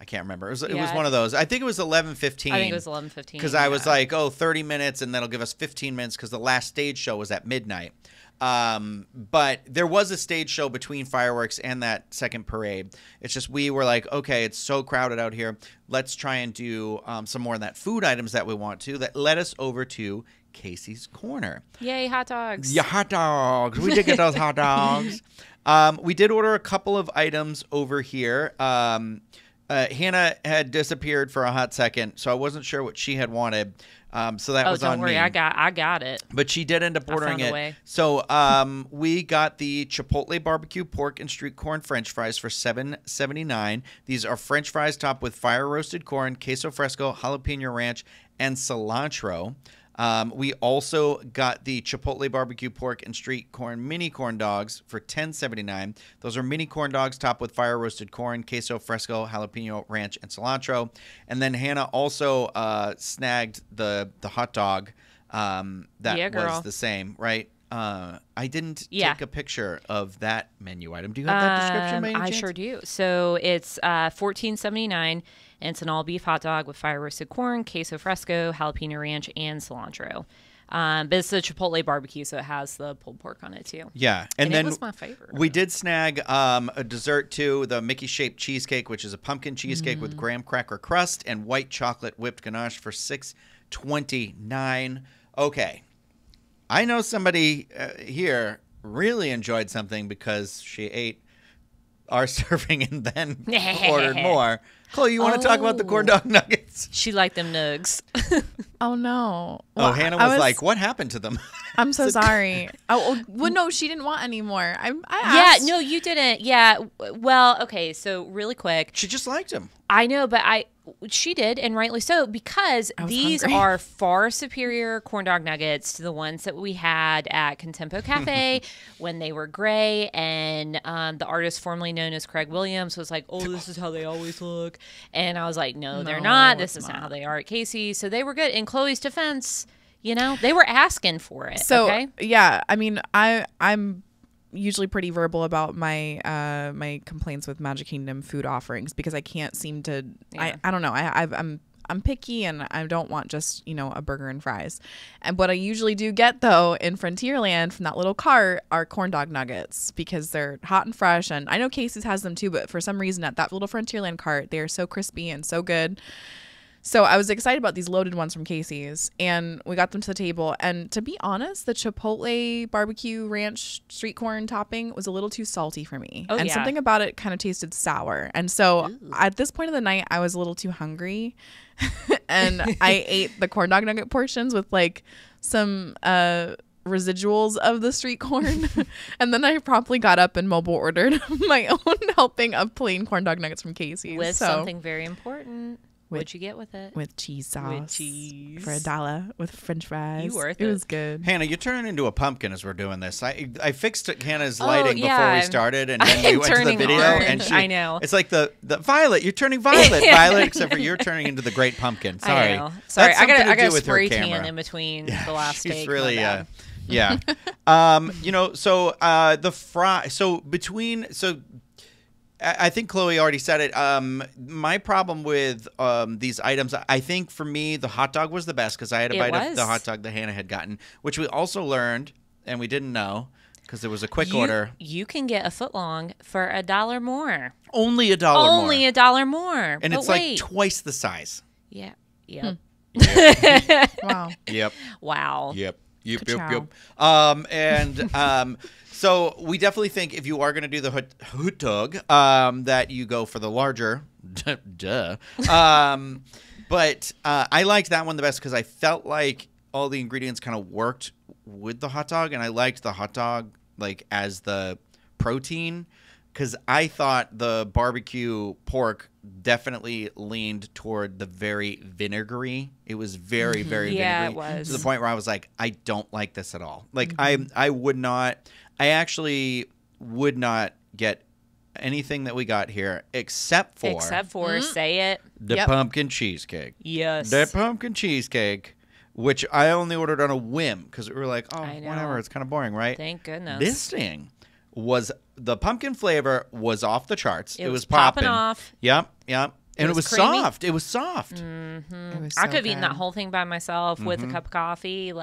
I can't remember. It was one of those. I think it was 11:15. I think it was 11:15. Because I was like, 30 minutes, and that'll give us 15 minutes because the last stage show was at midnight. But there was a stage show between fireworks and that second parade. It's just we were like, okay, it's so crowded out here. Let's try and do some more of that food items that we want to. That led us over to Casey's Corner. Yay, hot dogs. Yeah, hot dogs. We did get those hot dogs. We did order a couple of items over here. Hannah had disappeared for a hot second, so I wasn't sure what she had wanted. So that was on me. Don't worry, I got it. But she did end up ordering it. Way. So we got the Chipotle barbecue pork and street corn French fries for $7.79. These are French fries topped with fire roasted corn, queso fresco, jalapeno ranch, and cilantro. We also got the Chipotle barbecue pork and street corn mini corn dogs for $10.79. Those are mini corn dogs topped with fire roasted corn, queso fresco, jalapeno ranch, and cilantro. And then Hannah also snagged the hot dog that was the same, right? I didn't take a picture of that menu item. Do you have that description, by any chance? I sure do. So it's $14.79. And it's an all-beef hot dog with fire-roasted corn, queso fresco, jalapeno ranch, and cilantro. But it's the Chipotle barbecue, so it has the pulled pork on it, too. Yeah. And then it was my favorite. We did snag a dessert, too, the Mickey-shaped cheesecake, which is a pumpkin cheesecake with graham cracker crust and white chocolate whipped ganache for $6.29. Okay. I know somebody here really enjoyed something because she ate our serving and then ordered more. Chloe, you want to talk about the corn dog nuggets? She liked them nugs. Oh, no. Well, Hannah was like, what happened to them? I'm so sorry. Well, no, she didn't want any more. I asked. Yeah, no, you didn't. Yeah. Well, okay, so really quick. She just liked them. I know, but she did, and rightly so, because these are far superior corn dog nuggets to the ones that we had at Contempo Cafe when they were gray, and the artist formerly known as Craig Williams was like, oh, this is how they always look. And I was like, no, they're not. This is not how they are at Casey's. So they were good. In Chloe's defense, they were asking for it. So, okay? Yeah, I mean, I'm usually pretty verbal about my my complaints with Magic Kingdom food offerings because I can't seem to I don't know I'm picky and I don't want just a burger and fries. And what I usually do get though in Frontierland from that little cart are corn dog nuggets because they're hot and fresh, and I know Casey's has them too, but for some reason at that little Frontierland cart they are so crispy and so good. So I was excited about these loaded ones from Casey's, and we got them to the table. And to be honest, the Chipotle barbecue ranch street corn topping was a little too salty for me. And something about it kind of tasted sour. And so at this point of the night, I was a little too hungry. And I ate the corn dog nugget portions with like some residuals of the street corn. And then I promptly got up and mobile ordered my own helping of plain corn dog nuggets from Casey's. With something very important. What'd you get with it? With cheese sauce. With cheese. For $1 with French fries. It was good. Hannah, you're turning into a pumpkin as we're doing this. I fixed Hannah's lighting before we started, and then we went to the video. Orange. And I know. It's like the Violet. You're turning violet. Violet, except for you're turning into the great pumpkin. Sorry. I know. Sorry. I got a spray tan in between the last she's take. Really, yeah. So the fry. So between I think Chloe already said it. My problem with these items, I think for me, the hot dog was the best because I had a bite of the hot dog that Hannah had gotten, which we also learned, and we didn't know because there was a quick order. You can get a footlong for $1 more. Only $1 more. Only $1 more. And it's like twice the size. Yeah. Yep. Wow. Yep. Wow. Yep. So we definitely think if you are going to do the hot dog, that you go for the larger. Duh. But I liked that one the best because I felt like all the ingredients kind of worked with the hot dog, and I liked the hot dog like as the protein because I thought the barbecue pork definitely leaned toward the very vinegary. It was very, very vinegary. Yeah, it was. To the point where I was like, I don't like this at all. Like I would not. I actually would not get anything that we got here except for say it, the pumpkin cheesecake. Yes, the pumpkin cheesecake, which I only ordered on a whim because we were like, oh, whatever, it's kind of boring, right? Thank goodness. This thing was the pumpkin flavor was off the charts. It was popping off. Yep. And it was creamy. soft. It was soft. Mm-hmm. It was I so could have eaten that good. whole thing by myself with a cup of coffee.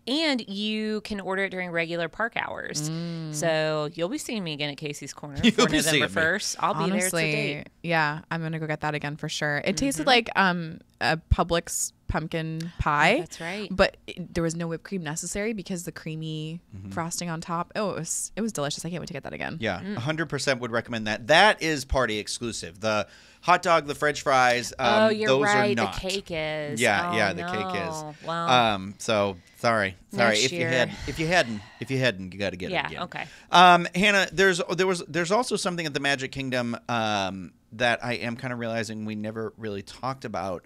And you can order it during regular park hours. So you'll be seeing me again at Casey's Corner You'll for be seeing November me. 1st. I'll be there today. Yeah, I'm gonna go get that again for sure. It tasted like a Publix pumpkin pie. Oh, that's right. But there was no whipped cream necessary because the creamy frosting on top. Oh, it was delicious. I can't wait to get that again. Yeah, 100% would recommend that. That is party exclusive. The hot dog, the French fries. Oh, you're those right. Are not. The cake is. Yeah, Oh, yeah, the cake is. Well, So sorry. Next If year. you hadn't, you got to get it yeah. again. Okay. Hannah, there's also something at the Magic Kingdom that I am kind of realizing we never really talked about.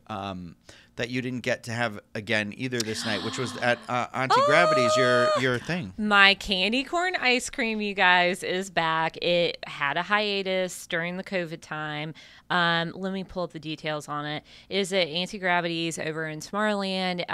That you didn't get to have again either this night, which was at Auntie Gravity's, your thing. My candy corn ice cream, you guys, is back. It had a hiatus during the COVID time. Let me pull up the details on it. It is at Auntie Gravity's over in Tomorrowland.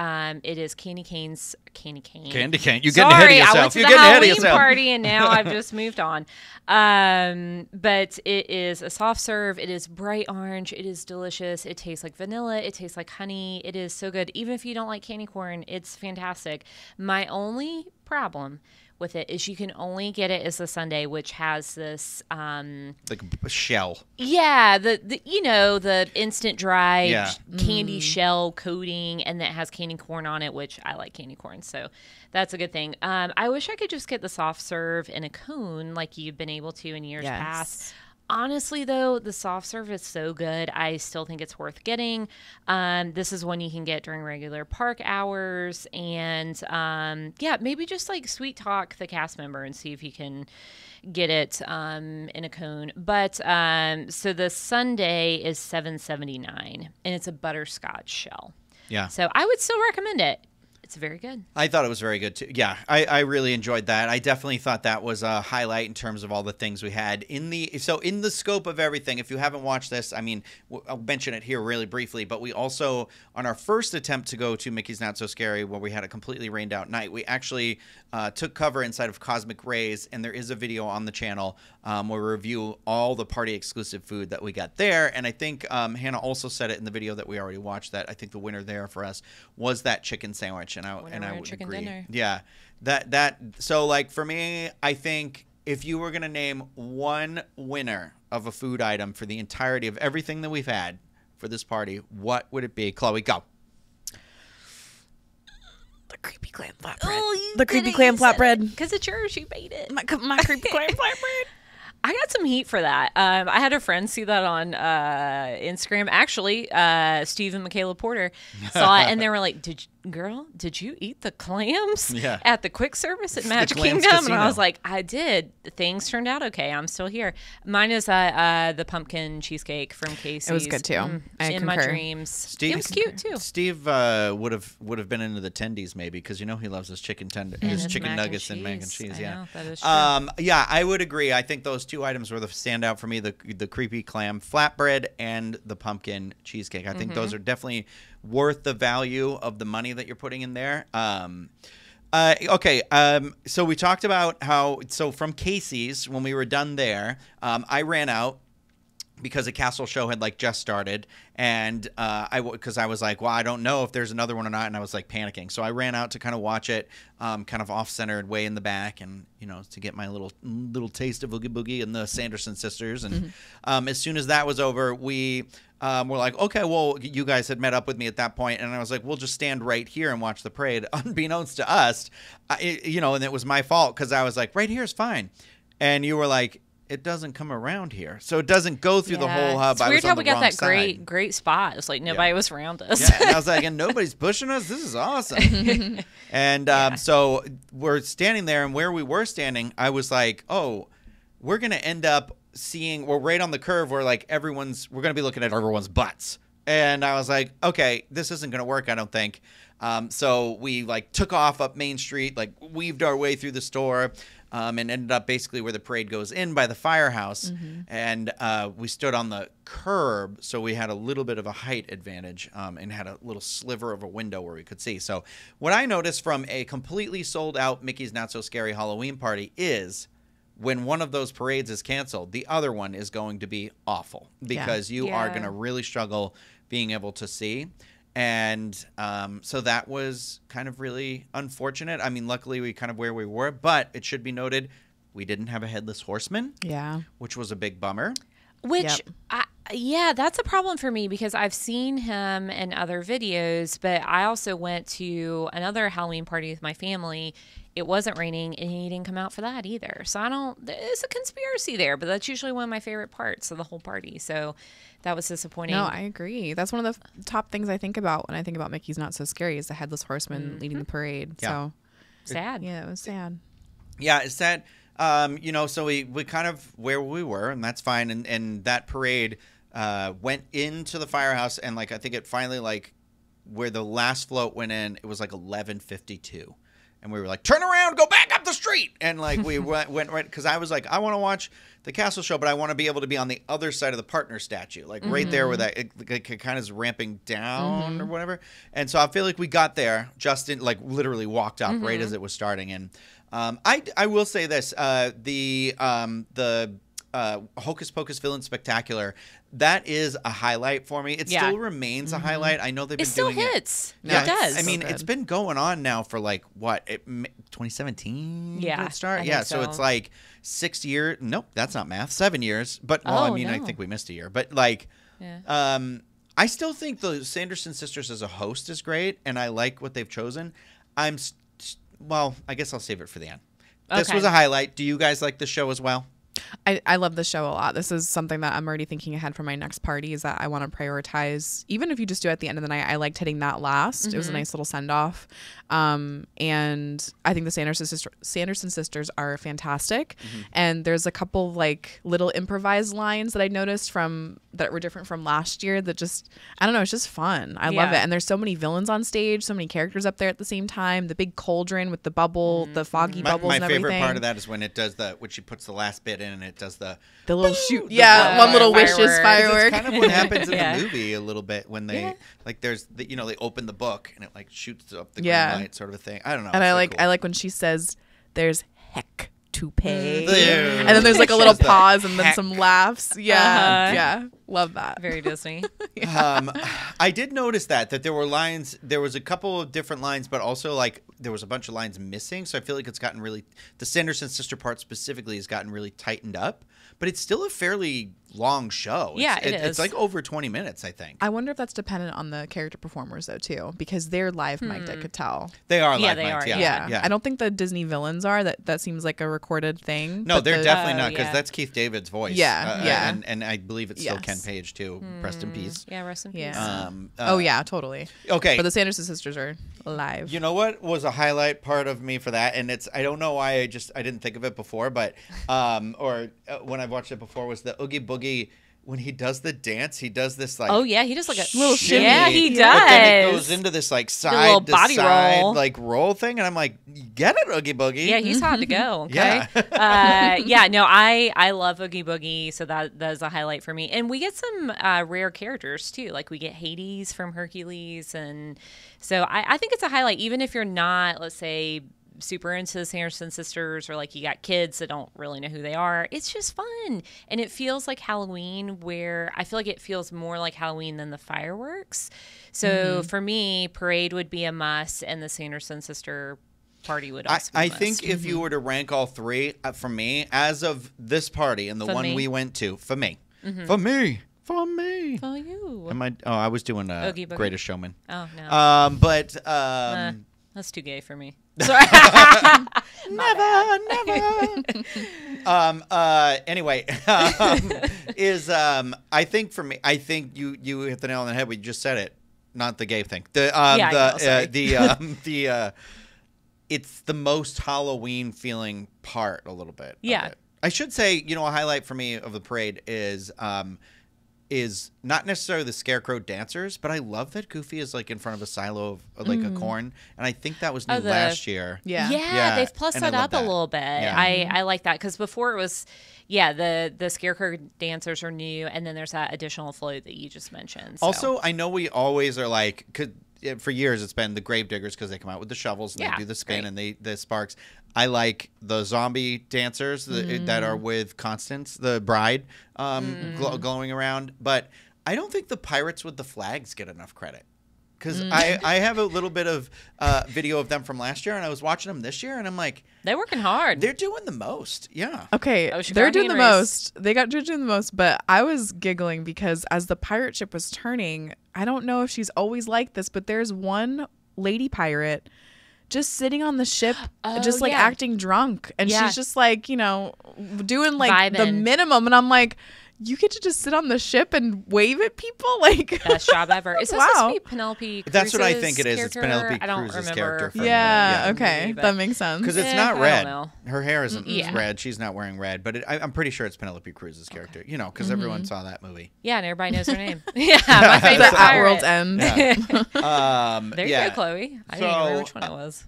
It is Candy Cane's Candy Cane. Candy cane. You're getting ahead of yourself. I went to You're the getting ahead of Halloween yourself. party and now I've just moved on. But it is a soft serve. It is bright orange. It is delicious. It tastes like vanilla. It tastes like honey. It is so good. Even if you don't like candy corn, it's fantastic. My only problem with it is you can only get it as a sundae, which has this Like a shell. yeah, the instant dried Yeah. candy shell coating, and that has candy corn on it, which I like candy corn, so that's a good thing. I wish I could just get the soft serve in a cone like you've been able to in years past. Honestly, though, the soft serve is so good. I still think it's worth getting. This is one you can get during regular park hours. And, maybe just like sweet talk the cast member and see if you can get it in a cone. But so the sundae is $7.79, and it's a butterscotch shell. Yeah. So I would still recommend it. It's very good. I thought it was very good too. Yeah, I really enjoyed that. I definitely thought that was a highlight in terms of all the things we had in the scope of everything. If you haven't watched this, I mean, I'll mention it here really briefly. But we also, on our first attempt to go to Mickey's Not So Scary, where we had a completely rained out night, we actually took cover inside of Cosmic Rays, and there is a video on the channel where we review all the party exclusive food that we got there. And I think Hannah also said it in the video that we already watched that I think the winner there for us was that chicken sandwich. And I would chicken agree. dinner. Yeah, so like for me, I think if you were gonna name one winner of a food item for the entirety of everything that we've had for this party, what would it be? Chloe, go. The creepy clam flatbread. The creepy clam flatbread. Because it's yours. You made it. My creepy clam flatbread. I got some heat for that. I had a friend see that on Instagram. Actually, Steve and Michaela Porter saw it, and they were like, did you eat the clams at the quick service at Magic Clams Kingdom? Casino. And I was like, I did. Things turned out okay. I'm still here. Mine is the pumpkin cheesecake from Casey's. It was good too. I in my concur. dreams. It was cute too. Steve would have been into the tendies maybe because he loves his chicken his chicken nuggets and mac and cheese. I know, that is true. Yeah, I would agree. I think those two items were the standout for me: the creepy clam flatbread and the pumpkin cheesecake. I think those are definitely worth the value of the money that you're putting in there. So we talked about from Casey's, when we were done there, I ran out because a castle show had just started, and because I was like, well, I don't know if there's another one or not, and I was panicking. So I ran out to kind of watch it, kind of off-centered, way in the back, and to get my little taste of Oogie Boogie and the Sanderson sisters. And as soon as that was over, we were like, okay, well, you guys had met up with me at that point, and I was like, we'll just stand right here and watch the parade. Unbeknownst to us, and it was my fault because I was like, right here is fine, and you were like, it doesn't come around here, so it doesn't go through the whole hub. It's weird how we got that great spot. It's like nobody was around us. Yeah, and I was like, and nobody's pushing us. This is awesome. And so we're standing there, and where we were standing, I was like, oh, we're gonna end up we're right on the curve where we're gonna be looking at everyone's butts. And I was like, okay, this isn't gonna work, I don't think. So we took off up Main Street, weaved our way through the store. And ended up basically where the parade goes in by the firehouse. And we stood on the curb, so we had a little bit of a height advantage and had a little sliver of a window where we could see. So what I noticed from a completely sold out Mickey's Not So Scary Halloween party is when one of those parades is canceled, the other one is going to be awful because you are going to really struggle being able to see. And so that was kind of really unfortunate. I mean, luckily we kind of where we were, but it should be noted we didn't have a headless horseman. Yeah. Which was a big bummer. Which, yeah, that's a problem for me because I've seen him in other videos, but I also went to another Halloween party with my family. It wasn't raining, and he didn't come out for that either. So there's a conspiracy there, but that's usually one of my favorite parts of the whole party. So that was disappointing. No, I agree. That's one of the top things I think about when I think about Mickey's Not So Scary is the headless horseman leading the parade. Yeah. So sad. Yeah, it was sad. Yeah, it's sad. You know, so we kind of where we were, and that's fine. And that parade went into the firehouse, and like I think it finally like where the last float went in, it was like 11:52. And we were like, turn around, go back up the street. And like we went right because I was like, I want to watch the castle show, but I want to be able to be on the other side of the partner statue, like right there where that it kind of is ramping down or whatever. And so I feel like we got there. Justin like literally walked up right as it was starting. And I will say this: the Hocus Pocus Villain Spectacular. That is a highlight for me. It still remains a highlight. I know they've been doing it. It still hits. Yeah, it does. I mean, it's been going on now for like what? 2017? Yeah, did it start? I Yeah, think so it's like 6 years. Nope, that's not math. 7 years. But well, I mean, I think we missed a year. But like, I still think the Sanderson sisters as a host is great, and I like what they've chosen. Well, I guess I'll save it for the end. This was a highlight. Do you guys like the show as well? I love the show a lot. This is something that I'm already thinking ahead for my next party is that I want to prioritize. Even if you just do it at the end of the night, I liked hitting that last. It was a nice little send off. And I think the Sanderson sisters are fantastic. And there's a couple like little improvised lines that I noticed that were different from last year that just, I don't know, it's just fun. I love it. And there's so many villains on stage, so many characters up there at the same time. The big cauldron with the bubble, the foggy bubbles and everything. My favorite part of that is when it does when she puts the last bit in and it does the little shoot. Yeah, one little wishes firework. It's kind of what happens in the movie a little bit when they like there's they open the book and it like shoots up the green light sort of a thing. I don't know. And I like when she says there's heck to pay. And then there's like a little pause and then some laughs. Yeah. Yeah. Love that. Very Disney. I did notice that there were lines. There was a couple of different lines, but also like there was a bunch of lines missing. So I feel like it's gotten really the Sanderson sister part specifically has gotten really tightened up. But it's still a fairly long show. It's like over 20 minutes, I think. I wonder if that's dependent on the character performers, though, too, because they're live mic'd, I could tell. They are live mic'd, yeah. I don't think the Disney villains are. That seems like a recorded thing. No, they're definitely not, because that's Keith David's voice. Yeah. And I believe it's still Ken Page, too. Rest in peace. Yeah, rest in peace. Yeah. Oh, yeah, totally. Okay. But the Sanderson sisters are live. You know what was a highlight part of me for that? And I don't know why I didn't think of it before, but when I've watched it before was the Oogie Boogie. When he does the dance, he does this like he does like a little shimmy. Yeah, he does. But then it goes into this like side to body side roll. like roll thing, and I'm like, get it, Oogie Boogie. Yeah, he's hot to go. Okay. I love Oogie Boogie, so that is a highlight for me. And we get some rare characters too, like we get Hades from Hercules, and so I think it's a highlight, even if you're not, let's say, super into the Sanderson sisters, or like you got kids that don't really know who they are. It's just fun, and it feels like Halloween, where I feel like it feels more like Halloween than the fireworks. So for me, parade would be a must, and the Sanderson sister party would also be a must. I think if you were to rank all three for me, as of this party and the one we went to, for me, for me. For me. For you. I was doing Greatest Showman. Oh no. But that's too gay for me. Never. Anyway, I think for me, I think you hit the nail on the head. We just said it, not the gay thing. It's the most Halloween feeling part a little bit. Yeah. I should say, a highlight for me of the parade is not necessarily the scarecrow dancers, but I love that Goofy is like in front of a silo of like a corn, and I think that was new last year. Yeah, they've plussed that up a little bit. Yeah. I like that, because before it was the scarecrow dancers are new, and then there's that additional float that you just mentioned. So. Also, I know we always are like, for years it's been the Gravediggers because they come out with the shovels and they do the spin great. and the sparks. I like the zombie dancers that are with Constance, the bride, glowing around. But I don't think the pirates with the flags get enough credit. Because I have a little bit of video of them from last year, and I was watching them this year, and I'm like, they're working hard. They're doing the most. Yeah. Okay, they're doing the most. They got doing the most, but I was giggling because as the pirate ship was turning, I don't know if she's always like this, but there's one lady pirate just sitting on the ship, just like acting drunk, and she's just like, you know, doing like the minimum, and I'm like, you get to just sit on the ship and wave at people? Like, best job ever. Is this supposed to be Penelope Cruz's That's what I think it is. character? It's Penelope I don't Cruz's remember. character. Yeah, okay. That makes sense. Because it's not red. I don't know. Her hair isn't red. She's not wearing red. But I'm pretty sure it's Penelope Cruz's character. You know, because everyone saw that movie. Yeah, and everybody knows her name. Yeah, my favorite The pirate. World's End. There you go, Chloe. I didn't even remember which one it was.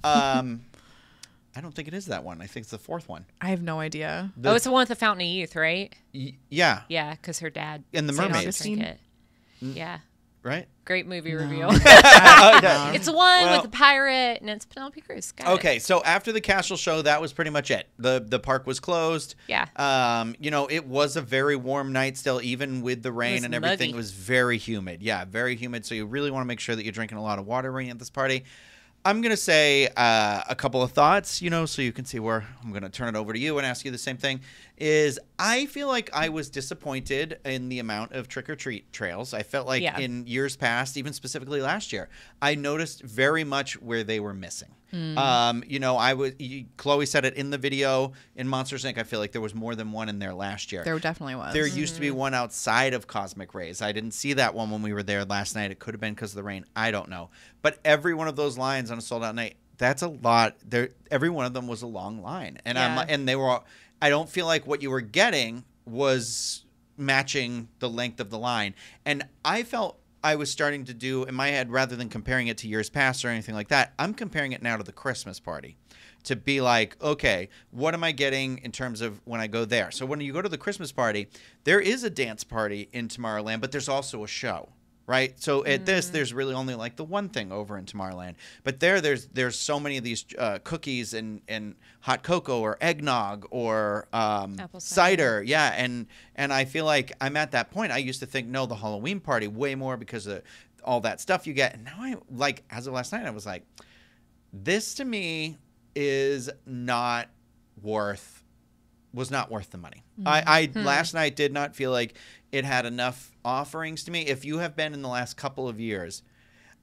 I don't think it is that one. I think it's the fourth one. I have no idea. It's the one with the Fountain of Youth, right? Yeah. Yeah, because her dad. And the mermaids. Yeah. Right? Great movie reveal. Okay. It's the one with the pirate, and it's Penelope Cruz. Okay, so after the castle show, that was pretty much it. The park was closed. Yeah. You know, it was a very warm night still, even with the rain and everything. It was very humid. Yeah, very humid. So you really want to make sure that you're drinking a lot of water when you're at this party. I'm going to say a couple of thoughts, you know, so you can see where I'm going to turn it over to you and ask you the same thing, is I feel like I was disappointed in the amount of trick-or-treat trails. I felt like in years past, even specifically last year, I noticed very much where they were missing. You know, Chloe said it in the video in Monsters Inc. I feel like there was more than one in there last year. There definitely was. There used to be one outside of Cosmic Rays. I didn't see that one when we were there last night. It could have been because of the rain. I don't know. But every one of those lines on a sold out night, that's a lot. Every one of them was a long line. And they were, I don't feel like what you were getting was matching the length of the line. And I felt I was starting to do in my head, rather than comparing it to years past or anything like that, I'm comparing it now to the Christmas party to be like, okay, what am I getting in terms of when I go there? So when you go to the Christmas party, there is a dance party in Tomorrowland, but there's also a show. Right. So at this, there's really only like the one thing over in Tomorrowland. But there's so many of these cookies and hot cocoa or eggnog or apple cider. Yeah. And I feel like I'm at that point. I used to think, no, the Halloween party way more because of all that stuff you get. And now I like, as of last night, I was like, this to me was not worth the money. Last night did not feel like it had enough offerings to me. If you have been in the last couple of years,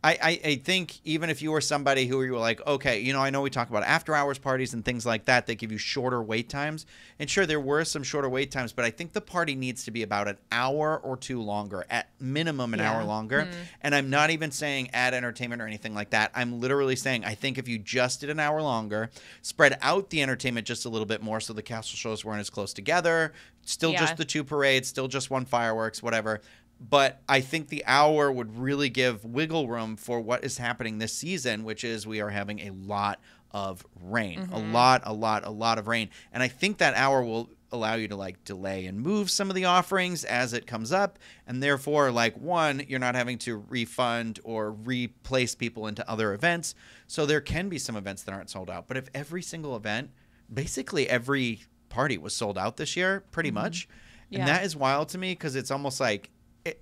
I think even if you were somebody who you were like, okay, you know, I know we talk about after hours parties and things like that, they give you shorter wait times. And sure, there were some shorter wait times, but I think the party needs to be about an hour or two longer, at minimum an hour longer. And I'm not even saying add entertainment or anything like that. I'm literally saying I think if you just did an hour longer, spread out the entertainment just a little bit more so the castle shows weren't as close together, still just the two parades, still just one fireworks, whatever. But I think the hour would really give wiggle room for what is happening this season, which is we are having a lot of rain, a lot of rain. And I think that hour will allow you to like delay and move some of the offerings as it comes up. And therefore, like, one, you're not having to refund or replace people into other events. So there can be some events that aren't sold out. But if every single event, basically every party was sold out this year, pretty much. And that is wild to me because it's almost like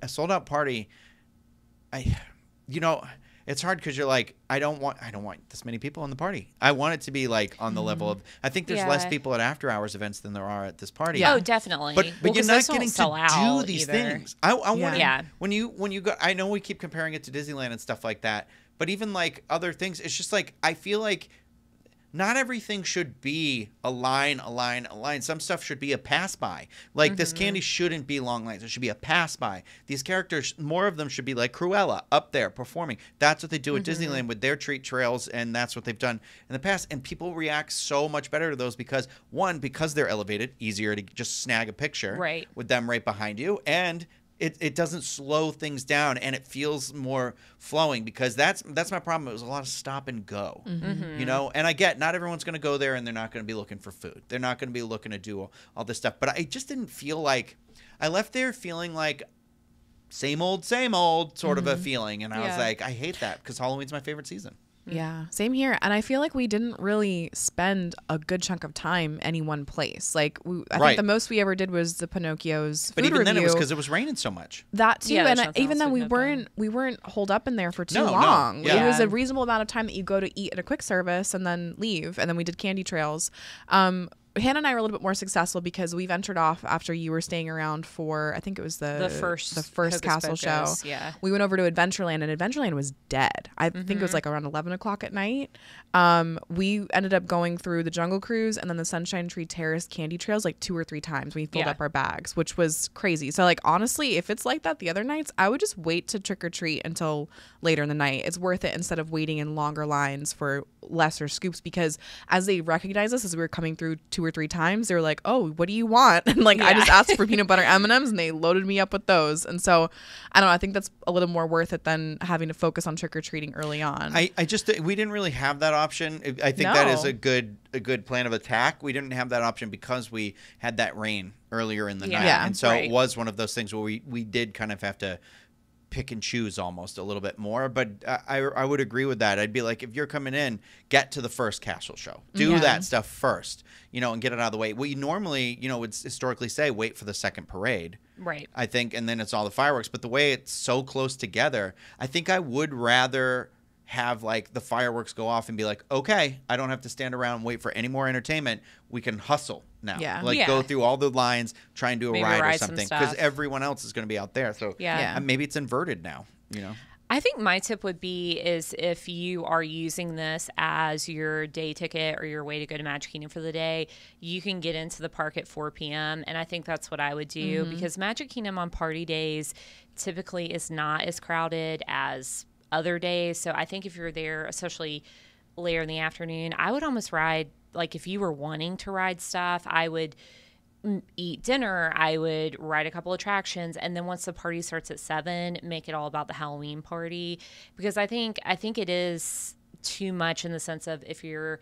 a sold out party. You know, it's hard because you're like, I don't want this many people in the party. I want it to be like on the level of, I think there's less people at after hours events than there are at this party. Oh, definitely. But you're not getting to do these things. I want to, when you go, I know we keep comparing it to Disneyland and stuff like that, but even like other things, it's just like, I feel like not everything should be a line. Some stuff should be a pass by. Like this candy shouldn't be long lines. It should be a pass by. These characters, more of them should be like Cruella up there performing. That's what they do at Disneyland with their treat trails, and that's what they've done in the past. And people react so much better to those because, one, because they're elevated, easier to just snag a picture with them right behind you, and it doesn't slow things down, and it feels more flowing because that's my problem. It was a lot of stop and go, you know. And I get not everyone's going to go there, and they're not going to be looking for food. They're not going to be looking to do all this stuff. But I just didn't feel like I left there feeling like same old sort of a feeling. And I was like, I hate that because Halloween's my favorite season. Yeah, same here. And I feel like we didn't really spend a good chunk of time any one place. Like, I think the most we ever did was the Pinocchio's food But even then, it was review. because it was raining so much. That too, Yeah, and even then we weren't holed up in there for too No, long. yeah. It was a reasonable amount of time that you go to eat at a quick service and then leave. And then we did candy trails. Hannah and I were a little bit more successful because we ventured off after you were staying around for, I think it was the first Hocus castle Pocus, show. yeah. We went over to Adventureland, and Adventureland was dead. I think it was like around 11 o'clock at night. We ended up going through the Jungle Cruise and then the Sunshine Tree Terrace candy trails like 2 or 3 times. We filled up our bags, which was crazy. So like, honestly, if it's like that the other nights, I would just wait to trick or treat until later in the night. It's worth it instead of waiting in longer lines for lesser scoops, because as they recognized us as we were coming through 2 or 3 times, they were like, oh, what do you want? And like, I just asked for peanut butter M&Ms and they loaded me up with those. And so I don't know, I think that's a little more worth it than having to focus on trick-or-treating early on. I just, we didn't really have that option. I think that is a good plan of attack. We didn't have that option because we had that rain earlier in the night. Yeah, and so it was one of those things where we did kind of have to pick and choose almost a little bit more. But I would agree with that. I'd be like, if you're coming in, get to the first castle show. Do that stuff first, and get it out of the way. We normally, would historically say wait for the second parade. Right. I think, and then it's all the fireworks. But the way it's so close together, I think I would rather have like the fireworks go off and be like, okay, I don't have to stand around and wait for any more entertainment. We can hustle now. Yeah. Go through all the lines, try and do Maybe a ride or ride some something, stuff. because everyone else is going to be out there. So maybe it's inverted now, I think my tip would be is if you are using this as your day ticket or your way to go to Magic Kingdom for the day, you can get into the park at 4 p.m. And I think that's what I would do, because Magic Kingdom on party days typically is not as crowded as other days. So I think if you're there, especially later in the afternoon, I would almost ride, like if you were wanting to ride stuff, I would eat dinner, I would ride a couple attractions, and then once the party starts at 7, make it all about the Halloween party, because I think it is too much in the sense of if you're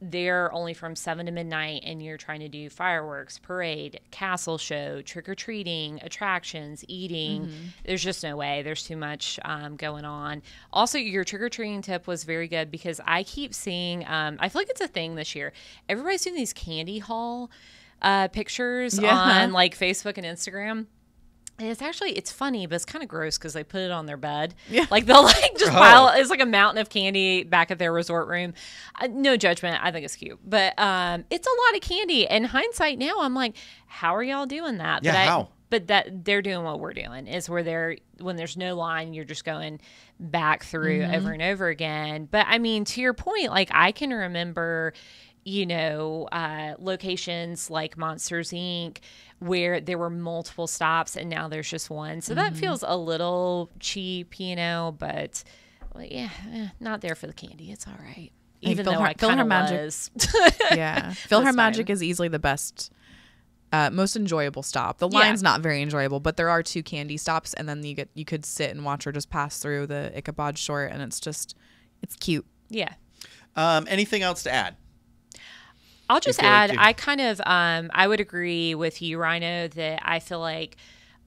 there only from 7 to midnight and you're trying to do fireworks, parade, castle show, trick-or-treating, attractions, eating, there's just no way. There's too much going on. Also, your trick-or-treating tip was very good, because I keep seeing, I feel like it's a thing this year, everybody's doing these candy haul pictures on like Facebook and Instagram. And it's funny, but it's kind of gross because they put it on their bed. Yeah. Like they'll like just pile, it's like a mountain of candy back at their resort room. No judgment. I think it's cute, but it's a lot of candy. In hindsight now, I'm like, how are y'all doing that? Yeah, how? But that they're doing what we're doing is where when there's no line, you're just going back through over and over again. But I mean, to your point, like I can remember, locations like Monsters Inc. where there were multiple stops and now there's just one. So that feels a little cheap, but not there for the candy. It's all right. Even though I kind of was. Yeah. PhilharMagic is easily the best, most enjoyable stop. The line's not very enjoyable, but there are 2 candy stops, and then you could sit and watch or just pass through the Ichabod short, and it's cute. Yeah. Anything else to add? I'll just add, I kind of, I would agree with you, Rhino, that I feel like,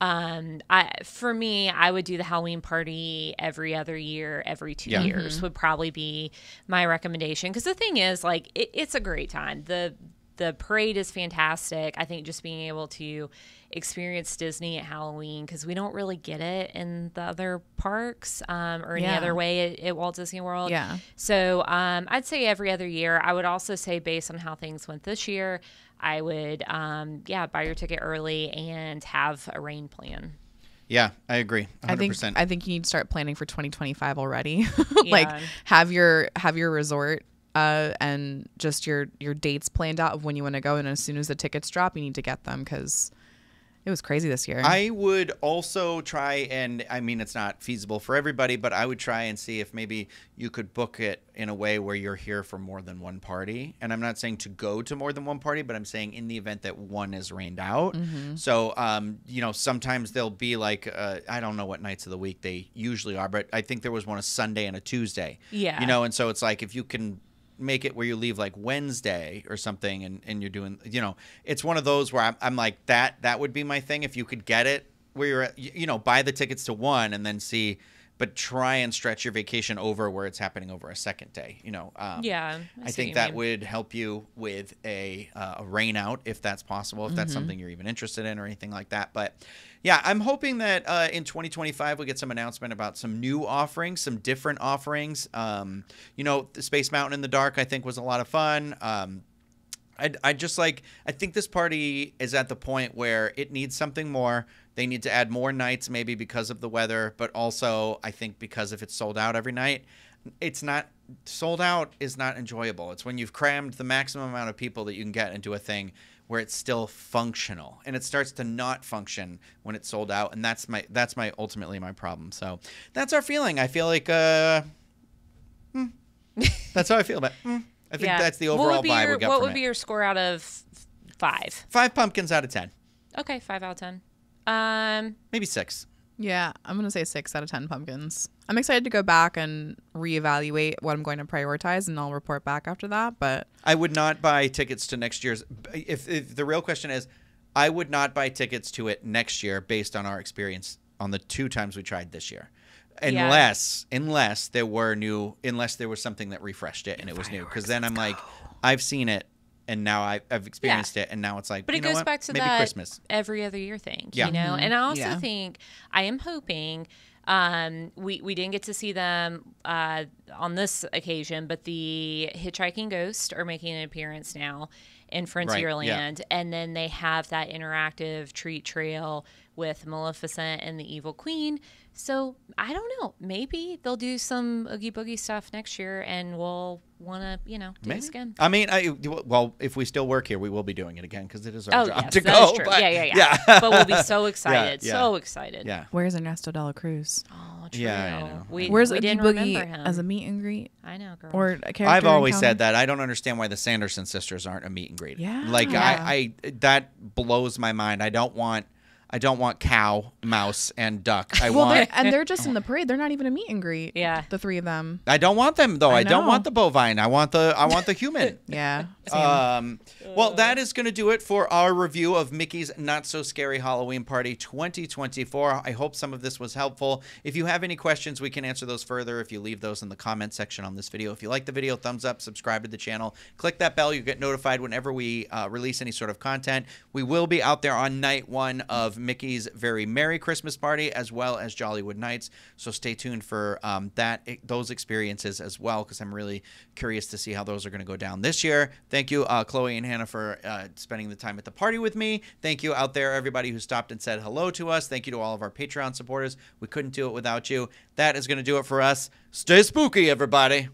for me, I would do the Halloween party every other year, every 2 years would probably be my recommendation. Because the thing is, like, it's a great time. The parade is fantastic. I think just being able to experience Disney at Halloween, because we don't really get it in the other parks or any other way at Walt Disney World. Yeah. So I'd say every other year. I would also say, based on how things went this year, I would, buy your ticket early and have a rain plan. Yeah, I agree. 100%. I think you need to start planning for 2025 already. Like have your resort and just your dates planned out of when you want to go, and as soon as the tickets drop, you need to get them, because it was crazy this year. I would also try, and I mean, it's not feasible for everybody, but I would try and see if maybe you could book it in a way where you're here for more than one party. And I'm not saying to go to more than one party, but I'm saying in the event that one is rained out. So, sometimes they'll be like, I don't know what nights of the week they usually are, but I think there was one a Sunday and a Tuesday. Yeah. And so it's like, if you can make it where you leave like Wednesday or something, and you're doing, it's one of those where I'm like, that would be my thing. If you could get it where you're at, buy the tickets to one and then see, but try and stretch your vacation over where it's happening over a second day. Yeah, I think that would help you with a rain out if that's possible, if that's something you're even interested in or anything like that. But yeah, I'm hoping that in 2025 we get some announcement about some new offerings, some different offerings. The Space Mountain in the Dark I think was a lot of fun. I think this party is at the point where it needs something more. They need to add more nights, maybe because of the weather, but also I think because if it's sold out every night, it's not sold out is not enjoyable. It's when you've crammed the maximum amount of people that you can get into a thing where it's still functional, and it starts to not function when it's sold out, and that's ultimately my problem. So that's our feeling. I feel like that's how I feel about. I think that's the overall vibe we got. What would be your score out of 5? 5 pumpkins out of 10. Okay, 5 out of 10. Maybe 6. Yeah, I'm going to say 6 out of 10 pumpkins. I'm excited to go back and reevaluate what I'm going to prioritize, and I'll report back after that. But I would not buy tickets to next year's. If the real question is, I would not buy tickets to it next year based on our experience on the 2 times we tried this year. Unless there was something that refreshed it and it was new. Because then I'm like, I've seen it. And now I've experienced it, and now it's like, but it goes back to maybe that Christmas. Every other year thing, And I also think, I am hoping, we didn't get to see them on this occasion, but the Hitchhiking Ghost are making an appearance now in Frontierland, and then they have that interactive treat trail with Maleficent and the Evil Queen. So I don't know. Maybe they'll do some Oogie Boogie stuff next year, and we'll want to, do this again. I mean, if we still work here, we will be doing it again because it is our job to that go. Is true. But, yeah. But we'll be so excited, so excited. Yeah. Where's Ernesto de la Cruz? Oh, true. Yeah, I know. Where's we Oogie didn't remember him Boogie as a meet and greet? I know, girl. Or a character I've always encounter? said that. I don't understand why the Sanderson sisters aren't a meet and greet. Yeah. I that blows my mind. I don't want cow, mouse, and duck. They're just in the parade. They're not even a meet and greet. Yeah, the 3 of them. I don't want them though. I don't want the bovine. I want the human. Yeah. Well, that is going to do it for our review of Mickey's Not So Scary Halloween Party 2024. I hope some of this was helpful. If you have any questions, we can answer those further if you leave those in the comment section on this video. If you like the video, thumbs up, subscribe to the channel, click that bell. You get notified whenever we release any sort of content. We will be out there on night 1 of Mickey's Very Merry Christmas Party as well as Jollywood Nights. So stay tuned for those experiences as well, because I'm really curious to see how those are going to go down this year. Thank you, Chloe and Hannah, for spending the time at the party with me. Thank you out there, everybody who stopped and said hello to us. Thank you to all of our Patreon supporters. We couldn't do it without you. That is going to do it for us. Stay spooky, everybody.